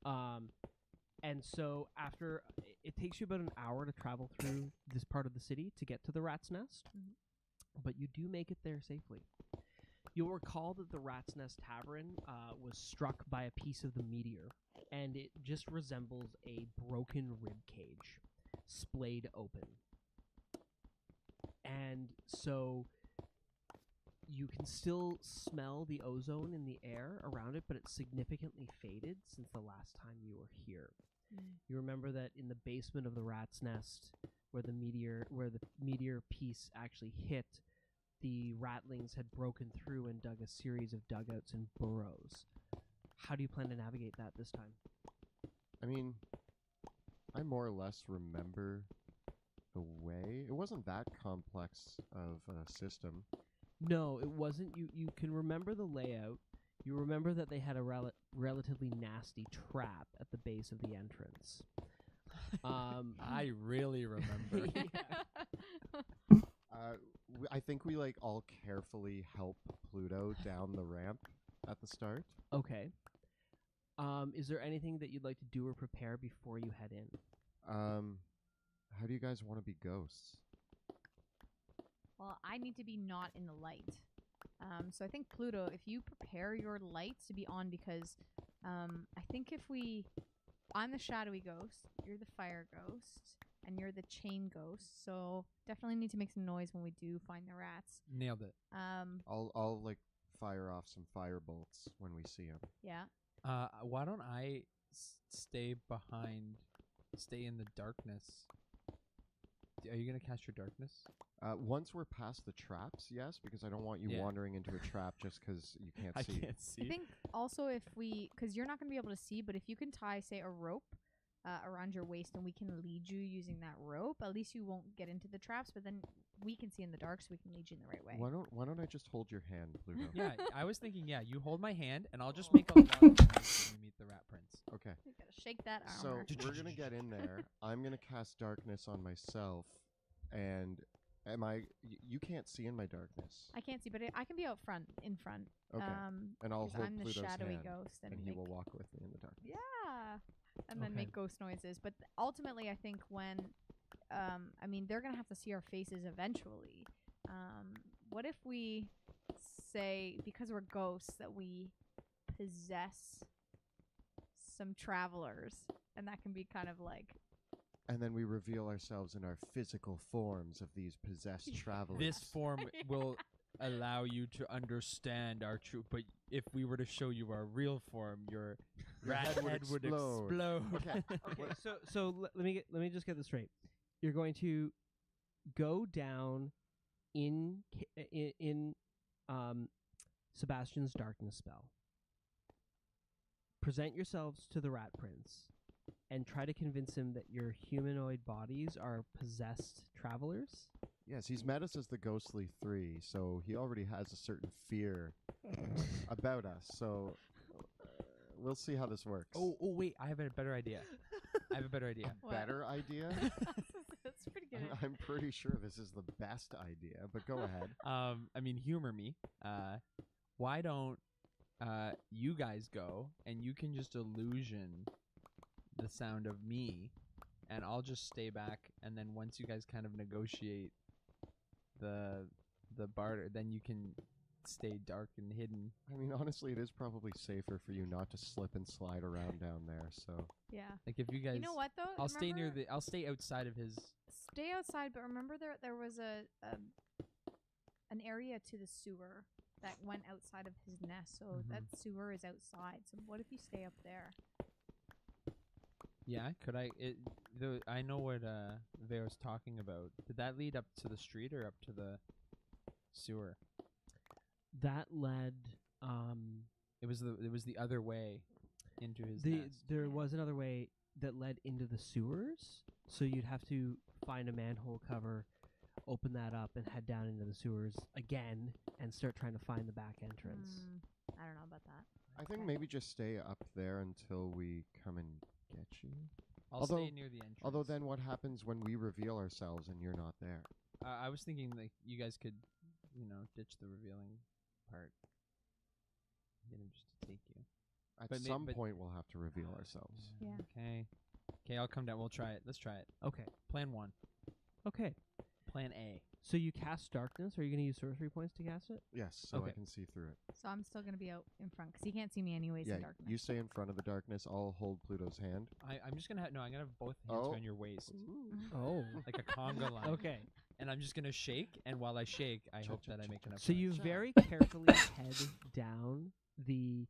Speaker 2: And so after, it takes you about an hour to travel through this part of the city to get to the rat's nest. But you do make it there safely. You'll recall that the Rat's Nest Tavern was struck by a piece of the meteor, and it just resembles a broken rib cage, splayed open. And so you can still smell the ozone in the air around it, but it's significantly faded since the last time you were here. You remember that in the basement of the Rat's Nest, where the meteor piece actually hit, the ratlings had broken through and dug a series of dugouts and burrows. How do you plan to navigate that this time?
Speaker 3: I mean, I more or less remember the way. It wasn't that complex of a system.
Speaker 2: No, it wasn't. You can remember the layout. You remember that they had a relatively nasty trap at the base of the entrance.
Speaker 1: I really remember.
Speaker 3: I think we all carefully help Pluto down the ramp at the start.
Speaker 2: Okay. Is there anything that you'd like to do or prepare before you head in?
Speaker 3: How do you guys want to be ghosts?
Speaker 4: Well, I need to be not in the light. So I think, Pluto, if you prepare your lights to be on, because I think I'm the shadowy ghost, you're the fire ghost, and you're the chain ghost, so definitely need to make some noise when we do find the rats.
Speaker 1: Nailed it.
Speaker 3: I'll fire off some fire bolts when we see them.
Speaker 4: Yeah.
Speaker 1: Why don't I stay in the darkness Are you gonna cast your darkness?
Speaker 3: Once we're past the traps, yes, because I don't want you
Speaker 1: Yeah.
Speaker 3: wandering into a trap just because you can't see.
Speaker 1: can't see.
Speaker 4: I think also if we, because you're not going to be able to see, but if you can tie, say, a rope around your waist and we can lead you using that rope, at least you won't get into the traps, but then we can see in the dark so we can lead you in the right way.
Speaker 3: Why don't I just hold your hand, Pluto?
Speaker 1: Yeah, I was thinking. Yeah, you hold my hand, and I'll just make a lot of noise when we meet the Rat Prince.
Speaker 3: Okay.
Speaker 4: You gotta shake that
Speaker 3: So
Speaker 4: armor.
Speaker 3: we're gonna get in there. I'm gonna cast darkness on myself, and you can't see in my darkness.
Speaker 4: I can't see, but I can be out front, in front.
Speaker 3: Okay. And I'll
Speaker 4: 'cause
Speaker 3: hold
Speaker 4: I'm the
Speaker 3: Pluto's
Speaker 4: shadowy
Speaker 3: hand,
Speaker 4: ghost,
Speaker 3: and he
Speaker 4: make,
Speaker 3: will walk with me in the dark.
Speaker 4: yeah, and then
Speaker 2: Okay.
Speaker 4: make ghost noises. But ultimately, I think when, I mean, they're gonna have to see our faces eventually. What if we say, because we're ghosts, that we possess some travelers, and that can be kind of like,
Speaker 3: And then we reveal ourselves in our physical forms of these possessed travelers.
Speaker 1: This form will allow you to understand our true. But if we were to show you our real form, your rat
Speaker 3: head would
Speaker 1: head would
Speaker 3: explode.
Speaker 1: explode.
Speaker 3: Okay.
Speaker 2: Okay, so let me just get this straight. You're going to go down in Sebastian's darkness spell. Present yourselves to the Rat Prince and try to convince him that your humanoid bodies are possessed travelers.
Speaker 3: Yes, he's met us as the Ghostly Three, so he already has a certain fear about us. So we'll see how this works.
Speaker 1: Oh, wait! I have a better idea. I have a better idea.
Speaker 4: What?
Speaker 3: Better idea?
Speaker 4: That's pretty good.
Speaker 3: I'm pretty sure this is the best idea, but go ahead.
Speaker 1: I mean, humor me. Why don't you guys go and you can just illusion the sound of me, and I'll just stay back. And then once you guys kind of negotiate the barter, then you can stay dark and hidden.
Speaker 3: I mean, honestly, it is probably safer for you not to slip and slide around down there. So
Speaker 4: Yeah.
Speaker 1: Like if you guys,
Speaker 4: You know what though?
Speaker 1: I'll stay near
Speaker 4: Remember-
Speaker 1: I'll stay outside of his.
Speaker 4: Stay outside, but remember there was an area to the sewer that went outside of his nest, so
Speaker 1: Mhm.
Speaker 4: that sewer is outside. So what if you stay up there?
Speaker 1: Yeah, could I? I know what Veo's talking about. Did that lead up to the street or up to the sewer?
Speaker 2: That led
Speaker 1: It was the other way into his
Speaker 2: the
Speaker 1: nest.
Speaker 2: there
Speaker 4: Yeah.
Speaker 2: was another way that led into the sewers, so you'd have to find a manhole cover, open that up, and head down into the sewers again and start trying to find the back entrance.
Speaker 4: I don't know about that.
Speaker 3: I think
Speaker 4: Okay.
Speaker 3: maybe just stay up there until we come and get you.
Speaker 1: I'll
Speaker 3: although-
Speaker 1: stay near the entrance.
Speaker 3: Although then what happens when we reveal ourselves and you're not there?
Speaker 1: I was thinking like you guys could, ditch the revealing part. Get him just to take you.
Speaker 3: At
Speaker 1: But may-
Speaker 3: some
Speaker 1: but-
Speaker 3: point we'll have to reveal ourselves.
Speaker 4: Yeah.
Speaker 1: Okay. Okay, I'll come down. We'll try it. Let's try it.
Speaker 2: Okay.
Speaker 1: Plan 1.
Speaker 2: Okay.
Speaker 1: Plan A.
Speaker 2: So you cast darkness. Are you going to use sorcery points to cast it?
Speaker 3: Yes, so I
Speaker 2: Okay.
Speaker 3: can see through it.
Speaker 4: So I'm still gonna be out in front because he can't see me anyways
Speaker 3: Yeah,
Speaker 4: in darkness.
Speaker 3: you stay in front of the darkness. I'll hold Pluto's hand.
Speaker 1: I'm just gonna I'm gonna have both hands
Speaker 3: Oh.
Speaker 1: around your waist,
Speaker 2: Oh.
Speaker 1: like a conga line.
Speaker 2: Okay.
Speaker 1: And I'm just gonna shake, and while I shake, I hope that I make enough.
Speaker 2: So you
Speaker 1: noise.
Speaker 2: very carefully head down the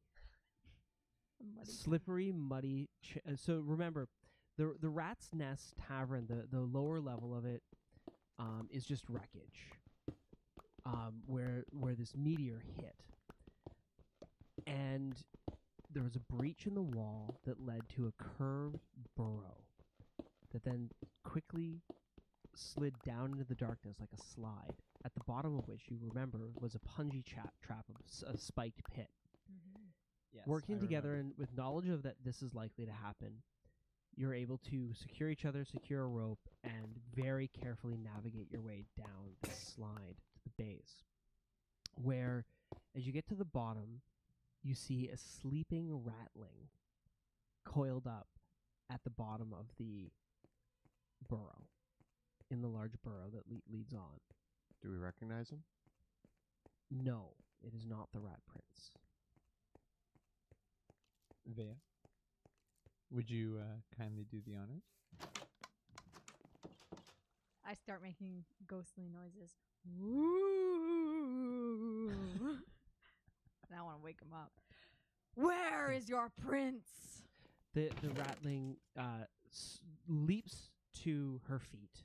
Speaker 4: Muddy.
Speaker 2: slippery, muddy. So remember, the Rat's Nest Tavern, the lower level of it, is just wreckage. Where this meteor hit, and there was a breach in the wall that led to a curved burrow that then quickly slid down into the darkness like a slide. At the bottom of which, you remember, was a punji trap of a spiked pit.
Speaker 1: Yes,
Speaker 2: Working
Speaker 1: I
Speaker 2: together
Speaker 1: remember.
Speaker 2: and with knowledge of that this is likely to happen, you're able to secure each other, secure a rope, and very carefully navigate your way down the slide to the base. Where, as you get to the bottom, you see a sleeping ratling coiled up at the bottom of the burrow, in the large burrow that leads on.
Speaker 3: Do we recognize him?
Speaker 2: No, it is not the Rat Prince.
Speaker 1: Vea, would you kindly do the honors?
Speaker 4: I start making ghostly noises. Woo! And I want to wake him up. Where is your prince?
Speaker 2: The ratling leaps to her feet,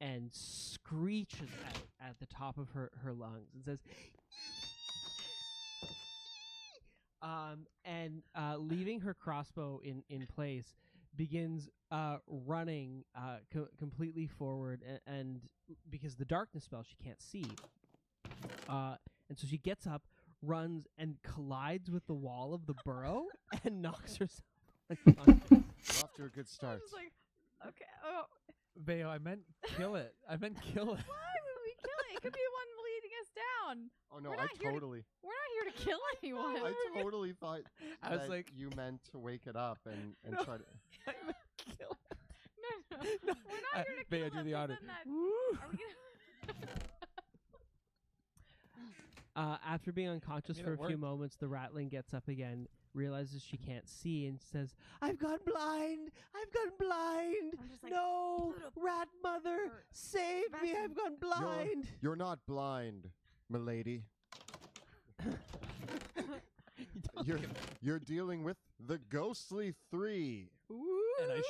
Speaker 2: and screeches out at the top of her lungs and says, and leaving her crossbow in place, begins running completely forward, and because the darkness spell she can't see, and so she gets up, runs, and collides with the wall of the burrow and knocks herself unconscious.
Speaker 3: We're off to a good
Speaker 4: I
Speaker 3: start.
Speaker 4: was like, okay, oh,
Speaker 1: Bayo, I meant kill it. I meant kill it.
Speaker 4: why would we kill it? It could be the one leading us down.
Speaker 3: Oh no,
Speaker 4: We're
Speaker 3: I
Speaker 4: not here to-
Speaker 3: totally,
Speaker 4: We're not here to kill anyone.
Speaker 3: I totally thought
Speaker 1: I was
Speaker 3: that
Speaker 1: like-
Speaker 3: you meant to wake it up and
Speaker 1: No.
Speaker 3: try to.
Speaker 1: I meant kill it.
Speaker 4: No, we're not here to
Speaker 1: Bayo,
Speaker 4: kill
Speaker 1: do
Speaker 4: it.
Speaker 1: the honor.
Speaker 4: Isn't that-
Speaker 1: Woo.
Speaker 4: Are we gonna...
Speaker 2: After being unconscious
Speaker 1: Yeah,
Speaker 2: for
Speaker 1: it
Speaker 2: a few
Speaker 1: worked.
Speaker 2: moments, the ratling gets up again, realizes she can't see, and says, "I've gone blind! I've gone blind!
Speaker 4: I'm just like,
Speaker 2: No!
Speaker 4: Pluto,
Speaker 2: Rat mother!
Speaker 4: or
Speaker 2: Save me!
Speaker 4: Sebastian.
Speaker 2: I've gone blind!"
Speaker 3: You're not blind, milady. You're dealing with the ghostly three.
Speaker 1: And I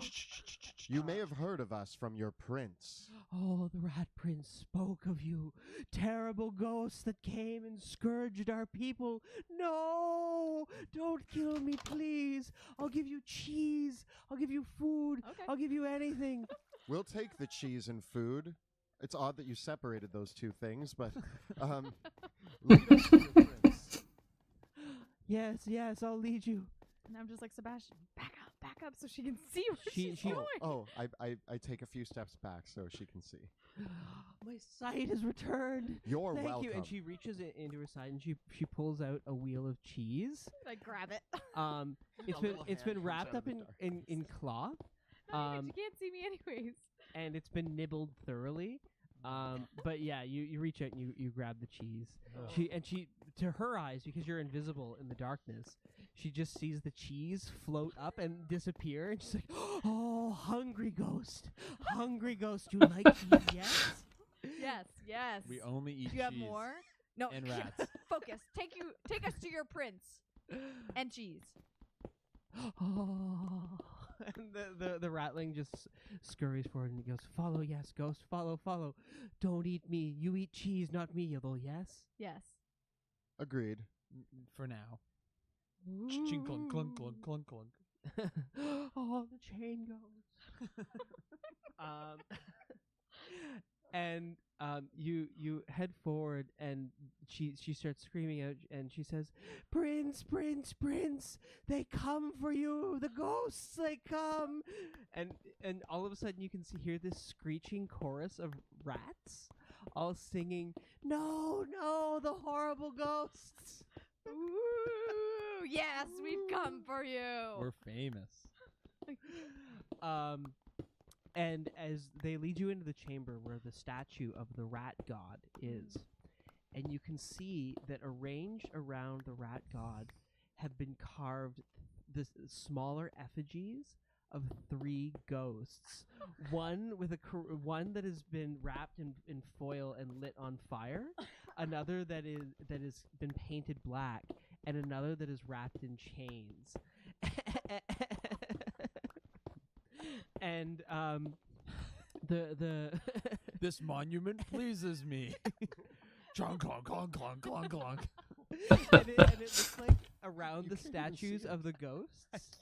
Speaker 1: shake.
Speaker 3: You may have heard of us from your prince.
Speaker 2: Oh, the rat prince spoke of you. Terrible ghosts that came and scourged our people. No! Don't kill me, please. I'll give you cheese. I'll give you food.
Speaker 4: Okay.
Speaker 2: I'll give you anything.
Speaker 3: We'll take the cheese and food. It's odd that you separated those two things, but lead us to your prince.
Speaker 2: Yes, I'll lead you.
Speaker 4: And I'm just like, Sebastian, back up so she can see what
Speaker 2: She-
Speaker 4: she's
Speaker 2: she-
Speaker 4: doing.
Speaker 3: Oh, I take a few steps back so she can see.
Speaker 2: My sight has returned.
Speaker 3: You're
Speaker 2: Thank
Speaker 3: welcome.
Speaker 2: you. And she reaches into her side and she pulls out a wheel of cheese.
Speaker 4: I grab it.
Speaker 2: It's
Speaker 3: little
Speaker 2: been
Speaker 3: hand
Speaker 2: wrapped
Speaker 3: comes out
Speaker 2: up
Speaker 3: of the
Speaker 2: in cloth.
Speaker 4: No, you can't see me anyways.
Speaker 2: And it's been nibbled thoroughly. But yeah, you reach out and you grab the cheese. She to her eyes, because you're invisible in the darkness, she just sees the cheese float up and disappear, and she's like, "Oh, hungry ghost, you like cheese? Yes."
Speaker 4: Yes.
Speaker 1: We only eat
Speaker 4: Do you have
Speaker 1: cheese.
Speaker 4: more? No.
Speaker 1: and
Speaker 4: here,
Speaker 1: rats.
Speaker 4: Focus. Take us to your prince and cheese.
Speaker 2: Oh. And the ratling just scurries forward and goes, "Follow, yes, ghost, follow. Don't eat me. You eat cheese, not me, although yes."
Speaker 4: Yes.
Speaker 3: Agreed.
Speaker 1: For now. Ching clunk clunk clunk clunk clunk.
Speaker 2: Oh, the chain goes. And you head forward, and she starts screaming out, and she says, "Prince, they come for you. The ghosts, they come." And all of a sudden you can hear this screeching chorus of rats all singing, "No, the horrible ghosts."
Speaker 4: Ooh, yes, we've come for you.
Speaker 1: We're famous.
Speaker 2: And as they lead you into the chamber where the statue of the rat god is, and you can see that arranged around the rat god have been carved the smaller effigies of 3 ghosts. One with one that has been wrapped in foil and lit on fire, another that is been painted black, and another that is wrapped in chains. And the
Speaker 1: This monument pleases me. Chong clong clong clong clong clong.
Speaker 2: and it looks like around
Speaker 3: You
Speaker 2: the
Speaker 3: can't even see
Speaker 2: statues
Speaker 3: it.
Speaker 2: of the ghosts.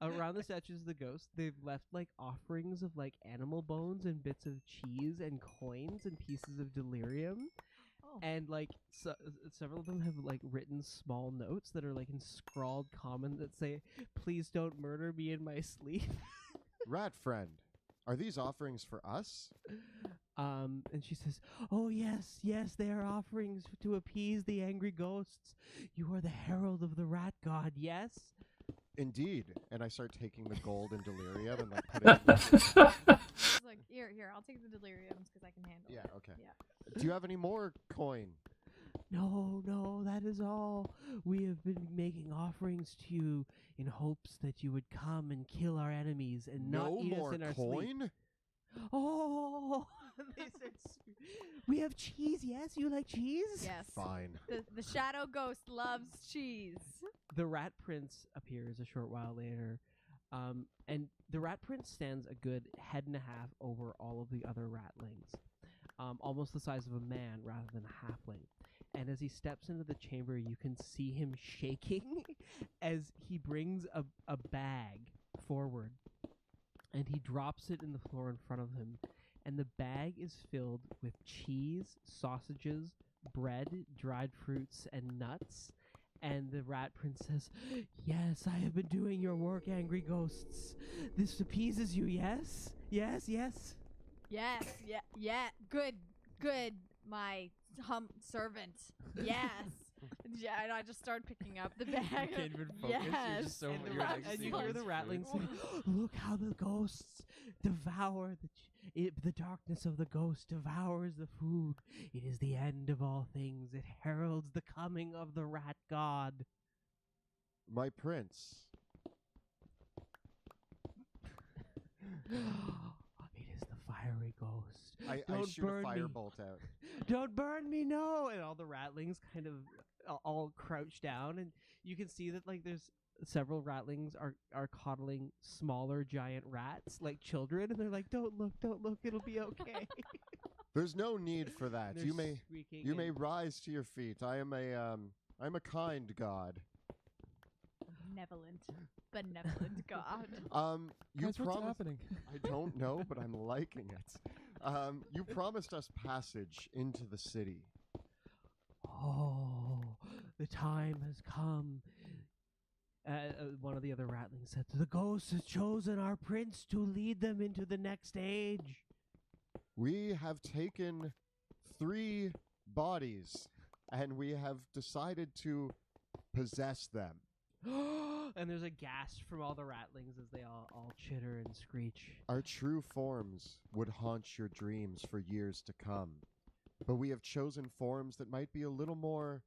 Speaker 2: Around the statues of the ghosts, they've left like offerings of like animal bones and bits of cheese and coins and pieces of delirium.
Speaker 4: Oh.
Speaker 2: And like several of them have like written small notes that are like in scrawled common that say, "Please don't murder me in my sleep."
Speaker 3: Rat friend, are these offerings for us?
Speaker 2: And she says, "Oh yes, they are offerings to appease the angry ghosts. You are the herald of the rat god, yes?"
Speaker 3: Indeed. And I start taking the gold and delirium and like put it in the
Speaker 4: She's like, here, I'll take the deliriums because I can handle
Speaker 3: Yeah,
Speaker 4: it.
Speaker 3: okay.
Speaker 4: Yeah.
Speaker 3: Do you have any more coin?
Speaker 2: No, that is all. We have been making offerings to you in hopes that you would come and kill our enemies and not
Speaker 3: No
Speaker 2: eat
Speaker 3: more
Speaker 2: us in our sleep.
Speaker 3: coin?
Speaker 2: Oh, they said, "We have cheese, yes? You like cheese?"
Speaker 4: Yes.
Speaker 3: Fine.
Speaker 4: The shadow ghost loves cheese.
Speaker 2: The rat prince appears a short while later, And the rat prince stands a good head and a half over all of the other ratlings, almost the size of a man rather than a halfling. And as he steps into the chamber, you can see him shaking as he brings a bag forward, and he drops it in the floor in front of him. And the bag is filled with cheese, sausages, bread, dried fruits, and nuts. And the rat prince says, "Yes, I have been doing your work, angry ghosts. This appeases you, yes? Yes, yes?"
Speaker 4: Yes, yeah. Good, my servant. Yes. Yeah, and I just started picking up the bag.
Speaker 1: You can't even focus. You're
Speaker 4: Yes.
Speaker 1: just so
Speaker 2: And the
Speaker 1: you're
Speaker 2: rat-
Speaker 1: like
Speaker 2: and
Speaker 1: seeing
Speaker 2: you hear
Speaker 1: his
Speaker 2: the
Speaker 1: food.
Speaker 2: rattling say, "Look how the ghosts devour the darkness of the ghost devours the food. It is the end of all things. It heralds the coming of the rat god."
Speaker 3: My prince.
Speaker 2: It is the fiery ghost.
Speaker 3: I
Speaker 2: Don't
Speaker 3: shoot a
Speaker 2: burn me.
Speaker 3: firebolt out.
Speaker 2: Don't burn me, no! And all the ratlings kind of all crouch down, and you can see that like there's several ratlings are coddling smaller giant rats like children, and they're like, don't look, it'll be okay."
Speaker 3: There's no need for that.
Speaker 2: They're
Speaker 3: You may
Speaker 2: squeaking and-
Speaker 3: rise to your feet. I'm a kind god.
Speaker 4: Benevolent God.
Speaker 3: You
Speaker 1: Guys, what's
Speaker 3: promised.
Speaker 1: happening?
Speaker 3: I don't know, but I'm liking it. You promised us passage into the city.
Speaker 2: "Oh, the time has come." One of the other ratlings said, "The ghost has chosen our prince to lead them into the next age."
Speaker 3: We have taken 3 bodies, and we have decided to possess them.
Speaker 2: And there's a gasp from all the ratlings as they all chitter and screech.
Speaker 3: Our true forms would haunt your dreams for years to come, but we have chosen forms that might be a little more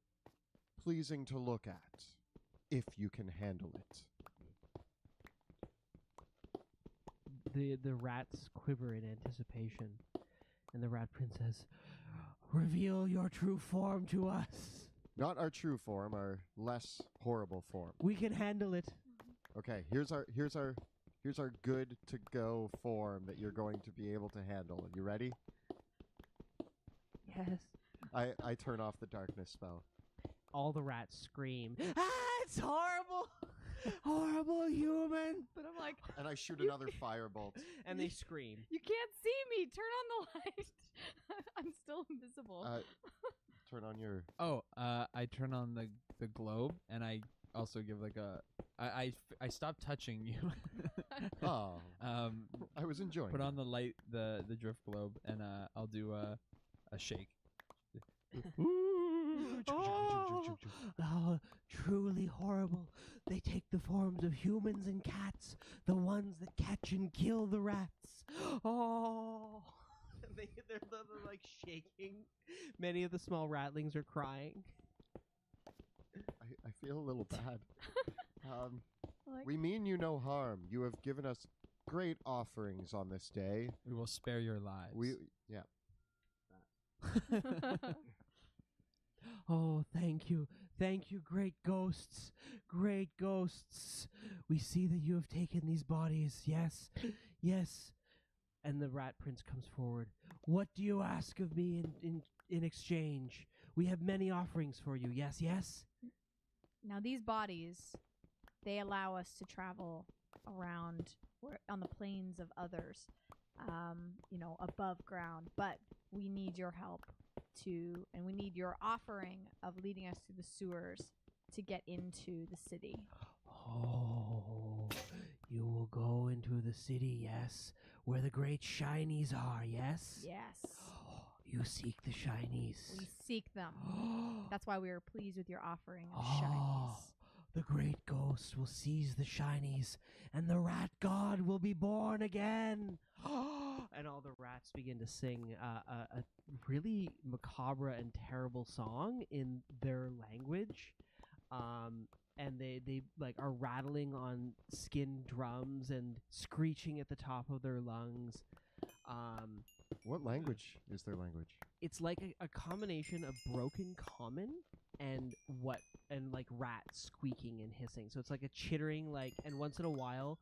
Speaker 3: pleasing to look at, if you can handle it.
Speaker 2: The rats quiver in anticipation, and the rat prince says, "Reveal your true form to us.
Speaker 3: Not our true form, our less horrible form.
Speaker 2: We can handle it."
Speaker 3: Okay, here's our good to go form that you're going to be able to handle. You ready?
Speaker 2: Yes.
Speaker 3: I turn off the darkness spell.
Speaker 2: All the rats scream, "Ah, it's horrible! Horrible human!"
Speaker 4: But I'm like,
Speaker 3: And I shoot another firebolt.
Speaker 2: And they scream.
Speaker 4: you can't see me. Turn on the light. I'm still invisible.
Speaker 3: Turn on your...
Speaker 1: Oh, I turn on the globe, and I also give like a. I stop touching you.
Speaker 3: Oh,
Speaker 1: Um,
Speaker 3: I was enjoying
Speaker 1: put
Speaker 3: it.
Speaker 1: on the light, the drift globe, and I'll do a shake.
Speaker 2: Oh, truly horrible. They take the forms of humans and cats, the ones that catch and kill the rats. Oh. They're like shaking. Many of the small ratlings are crying.
Speaker 3: I feel a little bad.
Speaker 4: Like,
Speaker 3: We mean you no harm. You have given us great offerings on this day.
Speaker 1: We will spare your lives.
Speaker 3: Yeah.
Speaker 2: Oh, thank you. Thank you, great ghosts. Great ghosts. We see that you have taken these bodies. Yes. Yes. And the rat prince comes forward. "What do you ask of me in exchange? We have many offerings for you. Yes, yes?"
Speaker 4: now these bodies, they allow us to travel around on the plains of others, above ground. But we need your help and we need your offering of leading us through the sewers to get into the city.
Speaker 2: Oh, you will go into the city, yes, where the great shinies are, yes?
Speaker 4: Yes,
Speaker 2: You seek the shinies.
Speaker 4: we seek them. That's why we are pleased with your offering of
Speaker 2: Oh,
Speaker 4: shinies.
Speaker 2: the great ghost will seize the shinies, and the rat god will be born again. And all the rats begin to sing a really macabre and terrible song in their language. And they like are rattling on skin drums and screeching at the top of their lungs.
Speaker 3: What language is their language?
Speaker 2: It's like a combination of broken common and like rats squeaking and hissing. So it's like a chittering, like, and once in a while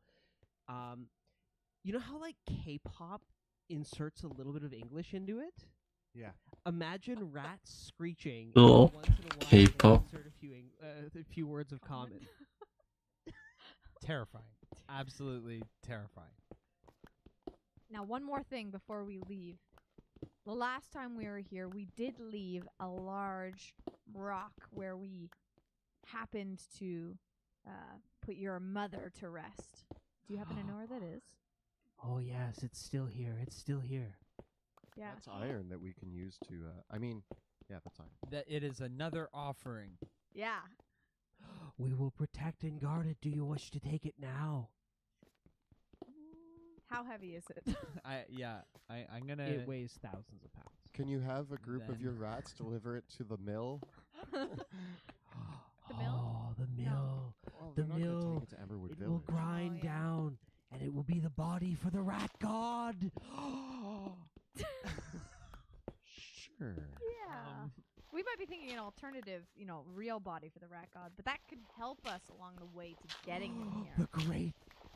Speaker 2: You know how like K-pop inserts a little bit of English into it?
Speaker 3: Yeah.
Speaker 2: Imagine rats screeching.
Speaker 5: Cool.
Speaker 2: And once in a while, they
Speaker 5: K-pop.
Speaker 2: insert a few words of comment.
Speaker 1: Terrifying. Absolutely terrifying.
Speaker 4: Now, one more thing before we leave. The last time we were here, we did leave a large rock where we happened to put your mother to rest. Do you happen to know where that is?
Speaker 2: Oh yes, it's still here. It's still here.
Speaker 4: Yeah.
Speaker 3: That's iron that we can use to. Yeah, that's iron.
Speaker 1: That it is another offering.
Speaker 4: Yeah.
Speaker 2: We will protect and guard it. Do you wish to take it now?
Speaker 4: How heavy is it?
Speaker 1: I'm gonna.
Speaker 2: It weighs thousands of pounds.
Speaker 3: Can you have a group of
Speaker 1: Then-
Speaker 3: your rats deliver it to the mill?
Speaker 4: The mill?
Speaker 2: Oh, the mill.
Speaker 3: Well,
Speaker 2: The
Speaker 3: they're not gonna
Speaker 2: mill,
Speaker 3: take it to Everwood
Speaker 2: It
Speaker 3: Village.
Speaker 2: will grind
Speaker 4: yeah.
Speaker 2: down, and it will be the body for the rat god.
Speaker 3: Sure.
Speaker 4: Yeah. We might be thinking an alternative, real body for the rat god, but that could help us along the way to getting him here.
Speaker 2: The great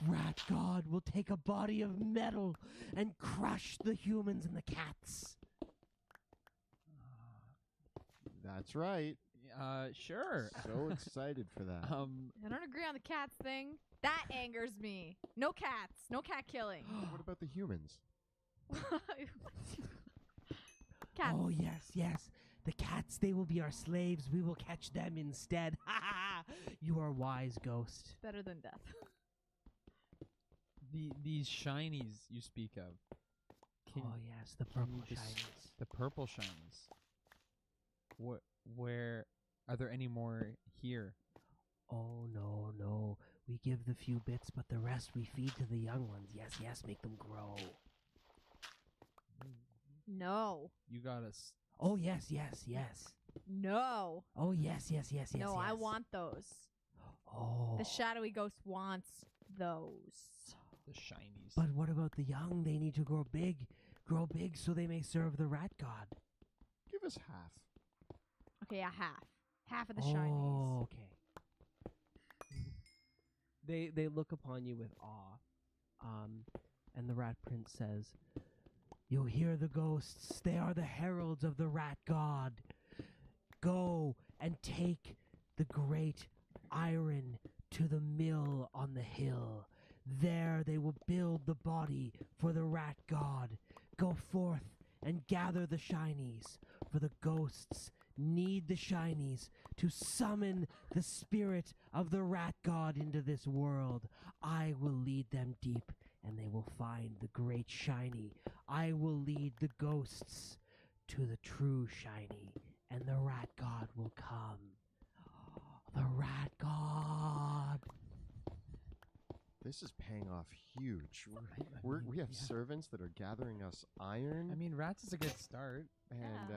Speaker 2: rat god will take a body of metal and crush the humans and the cats.
Speaker 3: That's right.
Speaker 1: Sure.
Speaker 3: So excited for that.
Speaker 4: I don't agree on the cats thing. That angers me. No cats. No cat killing.
Speaker 3: What about the humans?
Speaker 4: Cats.
Speaker 2: Oh, yes, yes. The cats, they will be our slaves. We will catch them instead. Ha ha ha! You are wise, ghost.
Speaker 4: Better than death.
Speaker 1: These shinies you speak of.
Speaker 2: Oh, yes, the
Speaker 1: can
Speaker 2: purple
Speaker 1: you just-
Speaker 2: shinies.
Speaker 1: The purple shinies. Where are there any more here?
Speaker 2: Oh, no, no. We give the few bits, but the rest we feed to the young ones. Yes, yes, make them grow.
Speaker 4: No.
Speaker 1: You got us.
Speaker 2: Oh, yes, yes, yes.
Speaker 4: No.
Speaker 2: Oh, yes, yes, yes, yes,
Speaker 4: No,
Speaker 2: yes.
Speaker 4: I want those.
Speaker 2: Oh.
Speaker 4: The shadowy ghost wants those.
Speaker 1: The shinies.
Speaker 2: But what about the young? They need to grow big. Grow big so they may serve the rat god.
Speaker 3: Give us half.
Speaker 4: Okay, a half. Half of the
Speaker 2: Oh,
Speaker 4: shinies.
Speaker 2: okay. They look upon you with awe. And the rat prince says, "You hear the ghosts. They are the heralds of the rat god. Go and take the great iron to the mill on the hill. There they will build the body for the rat god. Go forth and gather the shinies, for the ghosts need the shinies to summon the spirit of the rat god into this world. I will lead them deep, and they will find the great shiny. I will lead the ghosts to the true shiny, and the rat god will come. The rat god."
Speaker 3: This is paying off huge. We have servants that are gathering us iron,
Speaker 1: I mean, rats is a good start.
Speaker 3: and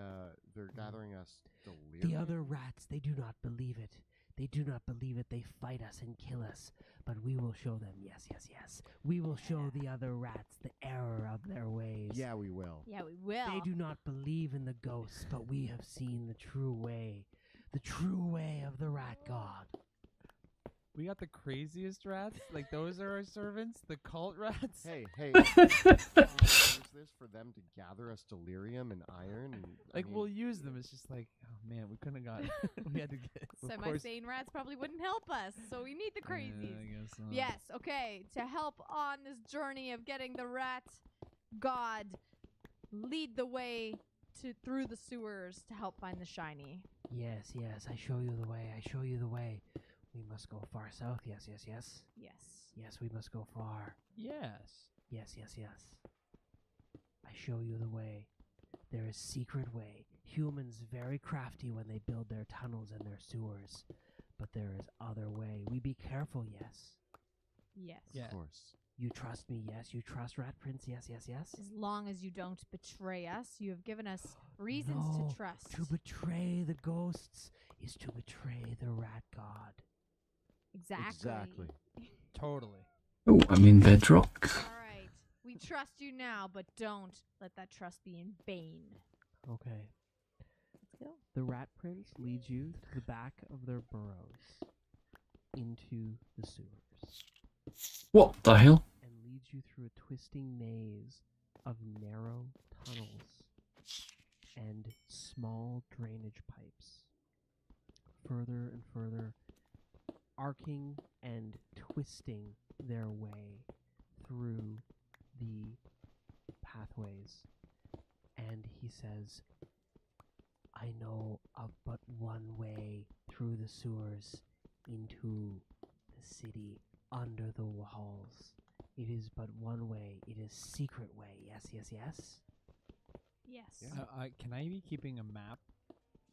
Speaker 3: they're gathering us
Speaker 2: The
Speaker 3: delirium.
Speaker 2: other rats, they do not believe it. They do not believe it. They fight us and kill us. But we will show them, yes, yes, yes. We will show the other rats the error of their ways.
Speaker 3: Yeah, we will.
Speaker 4: Yeah, we will.
Speaker 2: They do not believe in the ghosts, but we have seen the true way. The true way of the rat god.
Speaker 1: We got the craziest rats. Like those are our servants. The cult rats.
Speaker 3: Hey, use this for them to gather us delirium and iron. And,
Speaker 1: Like we'll use them. It's just like, oh man, we couldn't have got. We had to get. of course-
Speaker 4: Semi-sane rats probably wouldn't help us, so we need the
Speaker 1: Yeah,
Speaker 4: crazies.
Speaker 1: I guess not.
Speaker 4: Yes, okay. To help on this journey of getting the rat god, lead the way through the sewers to help find the shiny.
Speaker 2: Yes, yes, I show you the way. I show you the way. We must go far south. Yes, yes, yes.
Speaker 4: Yes.
Speaker 2: Yes, we must go far.
Speaker 1: Yes.
Speaker 2: Yes, yes, yes. I show you the way. There is secret way. Humans very crafty when they build their tunnels and their sewers. But there is other way. We be careful, yes.
Speaker 4: Yes.
Speaker 1: Yeah.
Speaker 3: Of course.
Speaker 2: You trust me, yes. You trust Rat Prince, yes, yes, yes.
Speaker 4: As long as you don't betray us, you have given us reasons
Speaker 2: No,
Speaker 4: to trust.
Speaker 2: To betray the ghosts is to betray the rat god.
Speaker 4: Exactly.
Speaker 1: Totally.
Speaker 5: Oh, I'm in bedrock.
Speaker 4: All right. We trust you now, but don't let that trust be in vain.
Speaker 2: Okay.
Speaker 4: Let's go.
Speaker 2: The Rat Prince leads you to the back of their burrows into the sewers.
Speaker 5: What the hell?
Speaker 2: leads you through a twisting maze of narrow tunnels and small drainage pipes, further and further arcing and twisting their way through the pathways. And he says, I know of but one way through the sewers into the city under the walls. It is but one way. It is secret way. Yes, yes, yes.
Speaker 4: Yes.
Speaker 3: Yeah.
Speaker 1: Can I be keeping a map?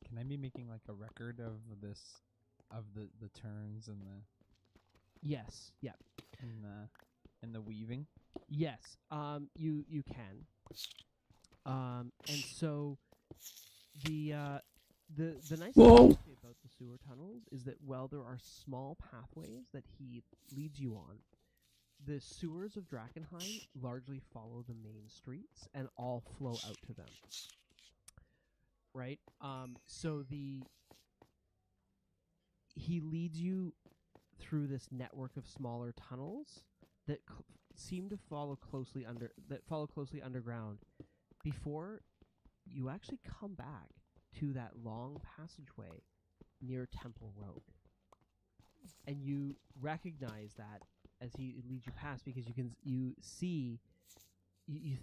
Speaker 1: Can I be making like a record of this, of the turns and
Speaker 2: Yes. Yeah.
Speaker 1: and the weaving?
Speaker 2: Yes. You can. And so the nice
Speaker 5: Whoa.
Speaker 2: thing about the sewer tunnels is that while there are small pathways that he leads you on, the sewers of Drakenheim largely follow the main streets and all flow out to them. Right? So he leads you through this network of smaller tunnels that seem to follow closely underground before you actually come back to that long passageway near Temple Road. And you recognize that as he leads you past, because you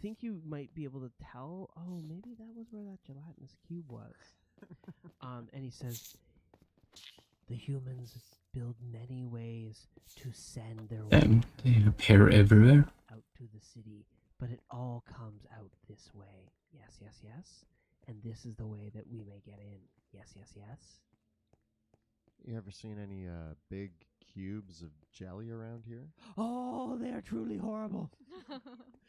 Speaker 2: think you might be able to tell, oh, maybe that was where that gelatinous cube was. And he says, the humans build many ways to send their
Speaker 5: Damn,
Speaker 2: water
Speaker 5: they appear everywhere.
Speaker 2: out to the city, but it all comes out this way. Yes, yes, yes. And this is the way that we may get in. Yes, yes, yes.
Speaker 3: You ever seen any big cubes of jelly around here?
Speaker 2: Oh, they are truly horrible.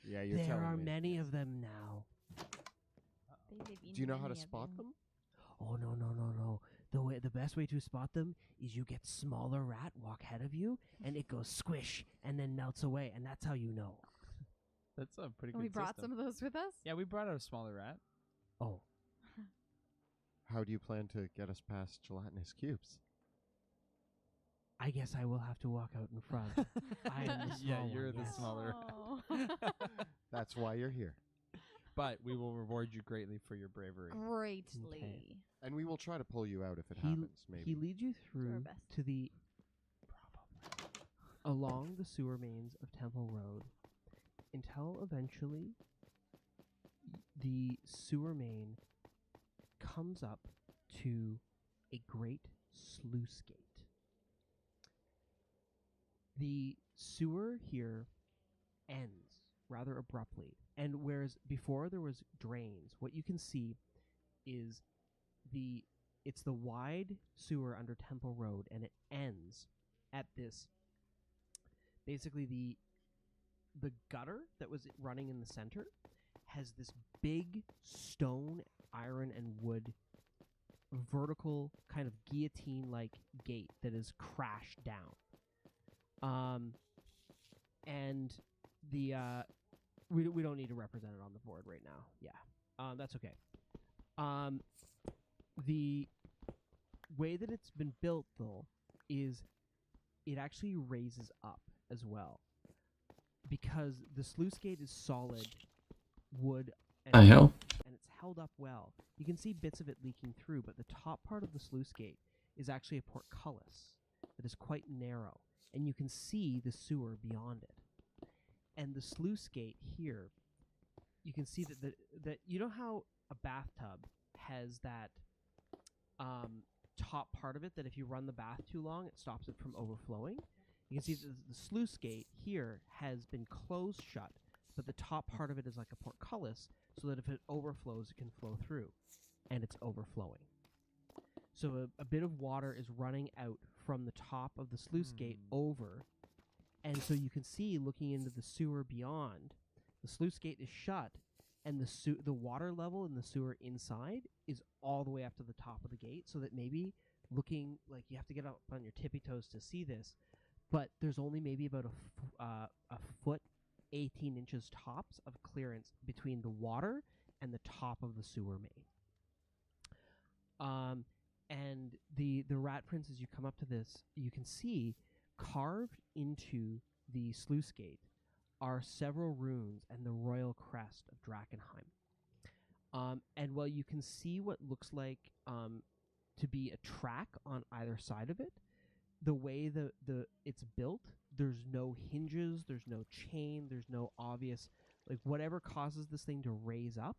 Speaker 3: Yeah, you're
Speaker 2: There
Speaker 3: telling
Speaker 2: are
Speaker 3: me.
Speaker 2: many of them now.
Speaker 3: Do you know how to spot them?
Speaker 2: Oh, no, no, no, no. The best way to spot them is you get smaller rat walk ahead of you, and it goes squish and then melts away, and that's how you know.
Speaker 1: That's a pretty good
Speaker 4: We brought
Speaker 1: system.
Speaker 4: some of those with us.
Speaker 1: Yeah, we brought out a smaller rat.
Speaker 2: Oh,
Speaker 3: How do you plan to get us past gelatinous cubes?
Speaker 2: I guess I will have to walk out in front. I am the
Speaker 1: Yeah,
Speaker 2: small
Speaker 1: you're
Speaker 2: one,
Speaker 1: the
Speaker 2: yes.
Speaker 1: smaller.
Speaker 3: That's why you're here.
Speaker 1: But we will reward you greatly for your bravery.
Speaker 4: Greatly.
Speaker 3: And we will try to pull you out if it
Speaker 2: He-
Speaker 3: happens, maybe.
Speaker 2: He leads you
Speaker 4: our
Speaker 2: through
Speaker 4: best.
Speaker 2: to the along the sewer mains of Temple Road until eventually the sewer main comes up to a great sluice gate. The sewer here ends rather abruptly, and whereas before there was drains, what you can see is it's the wide sewer under Temple Road, and it ends at this basically the gutter that was running in the center has this big stone, iron, and wood vertical kind of guillotine like gate that is crashed down. And the we don't need to represent it on the board right now. Yeah. That's okay. The way that it's been built though is it actually raises up as well, because the sluice gate is solid wood
Speaker 5: I hell.
Speaker 2: and it's held up well. You can see bits of it leaking through, but the top part of the sluice gate is actually a portcullis that is quite narrow, and you can see the sewer beyond it. And the sluice gate here, you can see that you know how a bathtub has that top part of it that if you run the bath too long, it stops it from overflowing. You can see that the sluice gate here has been closed shut, but the top part of it is like a portcullis, so that if it overflows, it can flow through, and it's overflowing. So a bit of water is running out from the top of the sluice gate over, and so you can see, looking into the sewer beyond, the sluice gate is shut, and the water level in the sewer inside is all the way up to the top of the gate, so that maybe looking like you have to get up on your tippy toes to see this, but there's only maybe about a foot, 18 inches tops of clearance between the water and the top of the sewer main. And the rat prints, as you come up to this, you can see carved into the sluice gate are several runes and the royal crest of Drakenheim. And while you can see what looks like to be a track on either side of it, the way it's built, there's no hinges, there's no chain, there's no obvious, like, whatever causes this thing to raise up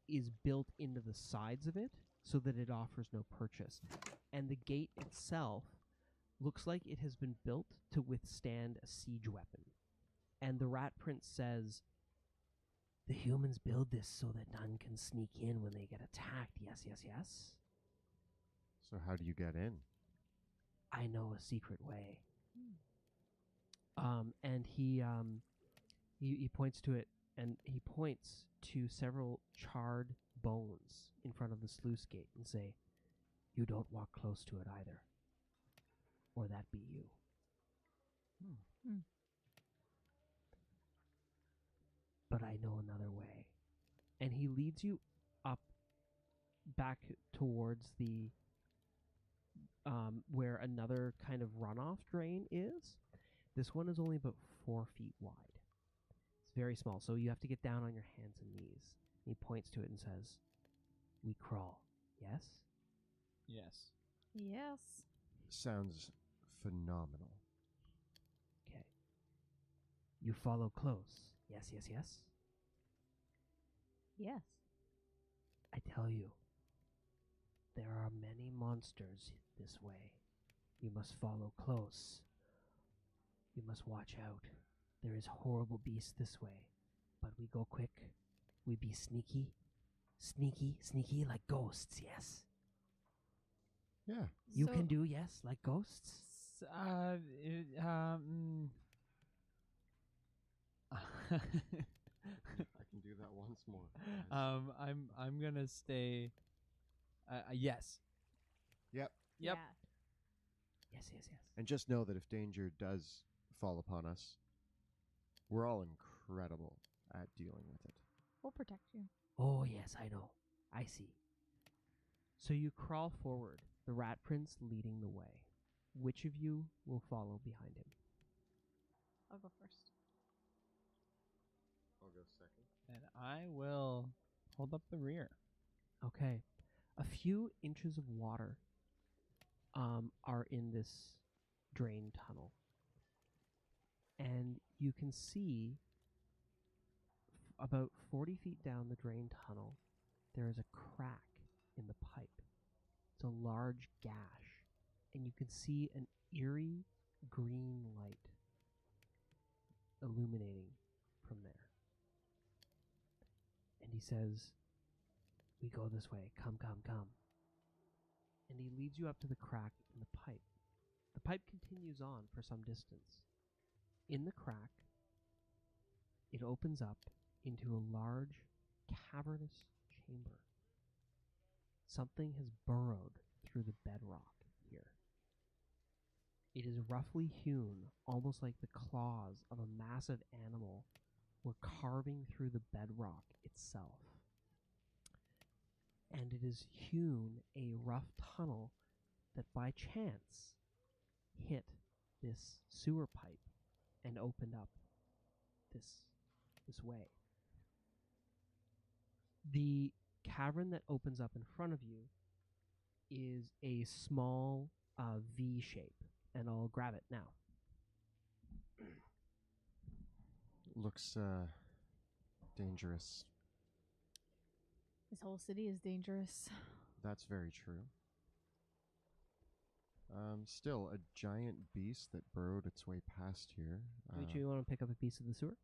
Speaker 2: is built into the sides of it so that it offers no purchase. And the gate itself looks like it has been built to withstand a siege weapon. And the Rat Prince says, "The humans build this so that none can sneak in when they get attacked. Yes, yes, yes.
Speaker 3: So how do you get in?
Speaker 2: I know a secret way." And he points to it, and he points to several charred bones in front of the sluice gate and say, "You don't walk close to it either, or that be you." But I know another way. And he leads you up back towards the where another kind of runoff drain is. This one is only about 4 feet wide. It's very small, so you have to get down on your hands and knees. And he points to it and says, "We crawl, yes?"
Speaker 1: Yes.
Speaker 4: Yes.
Speaker 3: Sounds phenomenal.
Speaker 2: Okay. "You follow close. Yes, yes, yes?"
Speaker 4: Yes.
Speaker 2: "I tell you, there are many monsters this way. You must follow close. You must watch out. There is horrible beasts this way, but we go quick. We be sneaky. Sneaky, sneaky like ghosts, yes?
Speaker 3: Yeah.
Speaker 2: You
Speaker 4: So-
Speaker 2: can do, yes, like ghosts?"
Speaker 3: I can do that once more. guys.
Speaker 1: I'm gonna stay. Yes.
Speaker 3: Yep.
Speaker 1: Yep.
Speaker 4: Yeah.
Speaker 2: Yes, yes, yes.
Speaker 3: And just know that if danger does fall upon us, we're all incredible at dealing with it.
Speaker 4: We'll protect you.
Speaker 2: Oh, yes, I know. I see. So you crawl forward, the Rat Prince leading the way. Which of you will follow behind him?
Speaker 4: I'll go first.
Speaker 3: I'll go second.
Speaker 1: And I will hold up the rear.
Speaker 2: Okay. A few inches of water are in this drain tunnel. And you can see about 40 feet down the drain tunnel, there is a crack in the pipe. It's a large gash. And you can see an eerie green light illuminating from there. And he says, "We go this way. Come, come, come." And he leads you up to the crack in the pipe. The pipe continues on for some distance. In the crack, it opens up into a large, cavernous chamber. Something has burrowed through the bedrock here. It is roughly hewn, almost like the claws of a massive animal were carving through the bedrock itself. And it is hewn a rough tunnel that by chance hit this sewer pipe and opened up this way. The cavern that opens up in front of you is a small V shape, and I'll grab it now.
Speaker 3: Looks dangerous.
Speaker 4: This whole city is dangerous.
Speaker 3: That's very true. Still, a giant beast that burrowed its way past here.
Speaker 2: Dimitri, you want to pick up a piece of the sewer?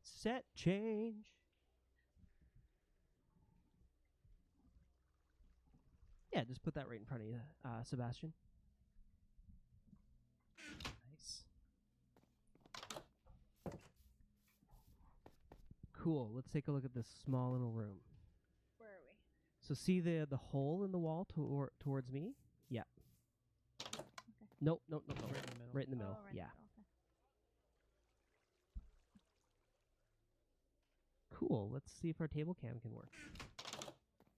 Speaker 2: Set change. Yeah, just put that right in front of you, Sebastian.
Speaker 1: Nice.
Speaker 2: Cool. Let's take a look at this small little room.
Speaker 4: Where are we?
Speaker 2: So see the hole in the wall towards me? Yeah. Nope.
Speaker 1: Right in the middle.
Speaker 2: Right in the middle.
Speaker 4: Oh, right in the
Speaker 2: Yeah.
Speaker 4: middle, okay.
Speaker 2: Cool. Let's see if our table cam can work.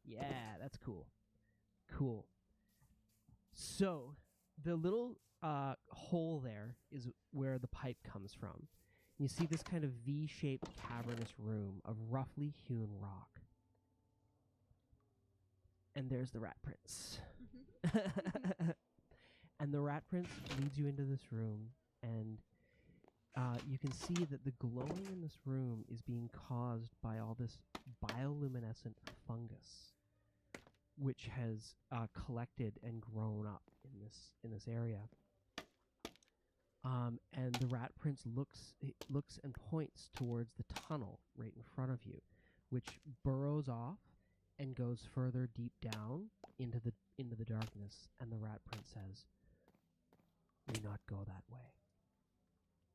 Speaker 2: Yeah, that's cool. Cool. So the little hole there is where the pipe comes from. You see this kind of V-shaped cavernous room of roughly hewn rock. And there's the rat prince. And the rat prince leads you into this room, and you can see that the glowing in this room is being caused by all this bioluminescent fungus, which has collected and grown up in this area. And the rat prince looks and points towards the tunnel right in front of you, which burrows off and goes further deep down into the darkness. And the rat prince says, "We not go that way.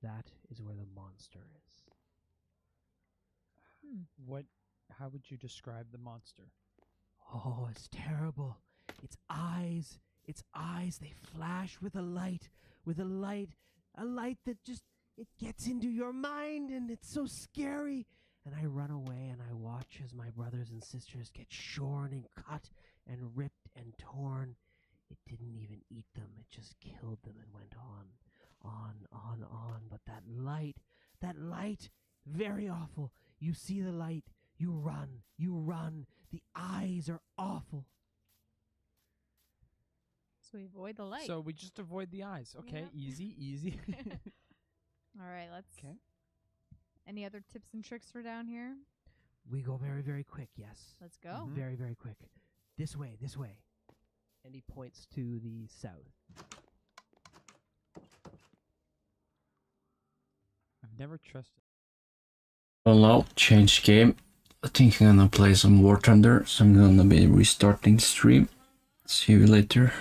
Speaker 2: That is where the monster is."
Speaker 1: How would you describe the monster?
Speaker 2: Oh, it's terrible. Its eyes, they flash with a light that just, it gets into your mind, and it's so scary. And I run away and I watch as my brothers and sisters get shorn and cut and ripped and torn. It didn't even eat them. It just killed them and went on. But that light, very awful. You see the light, you run. The eyes are awful.
Speaker 4: So we avoid the light.
Speaker 1: So we just avoid the eyes. Okay,
Speaker 4: Yeah.
Speaker 1: easy.
Speaker 4: All right, let's.
Speaker 1: Okay.
Speaker 4: Any other tips and tricks for down here?
Speaker 2: We go very, very quick, yes.
Speaker 4: Let's go.
Speaker 1: Mhm.
Speaker 2: Very, very quick. This way. And he points to the south.
Speaker 1: I've never trusted.
Speaker 5: Well, now change game. I think I'm gonna play some War Thunder, so I'm gonna be restarting the stream. See you later.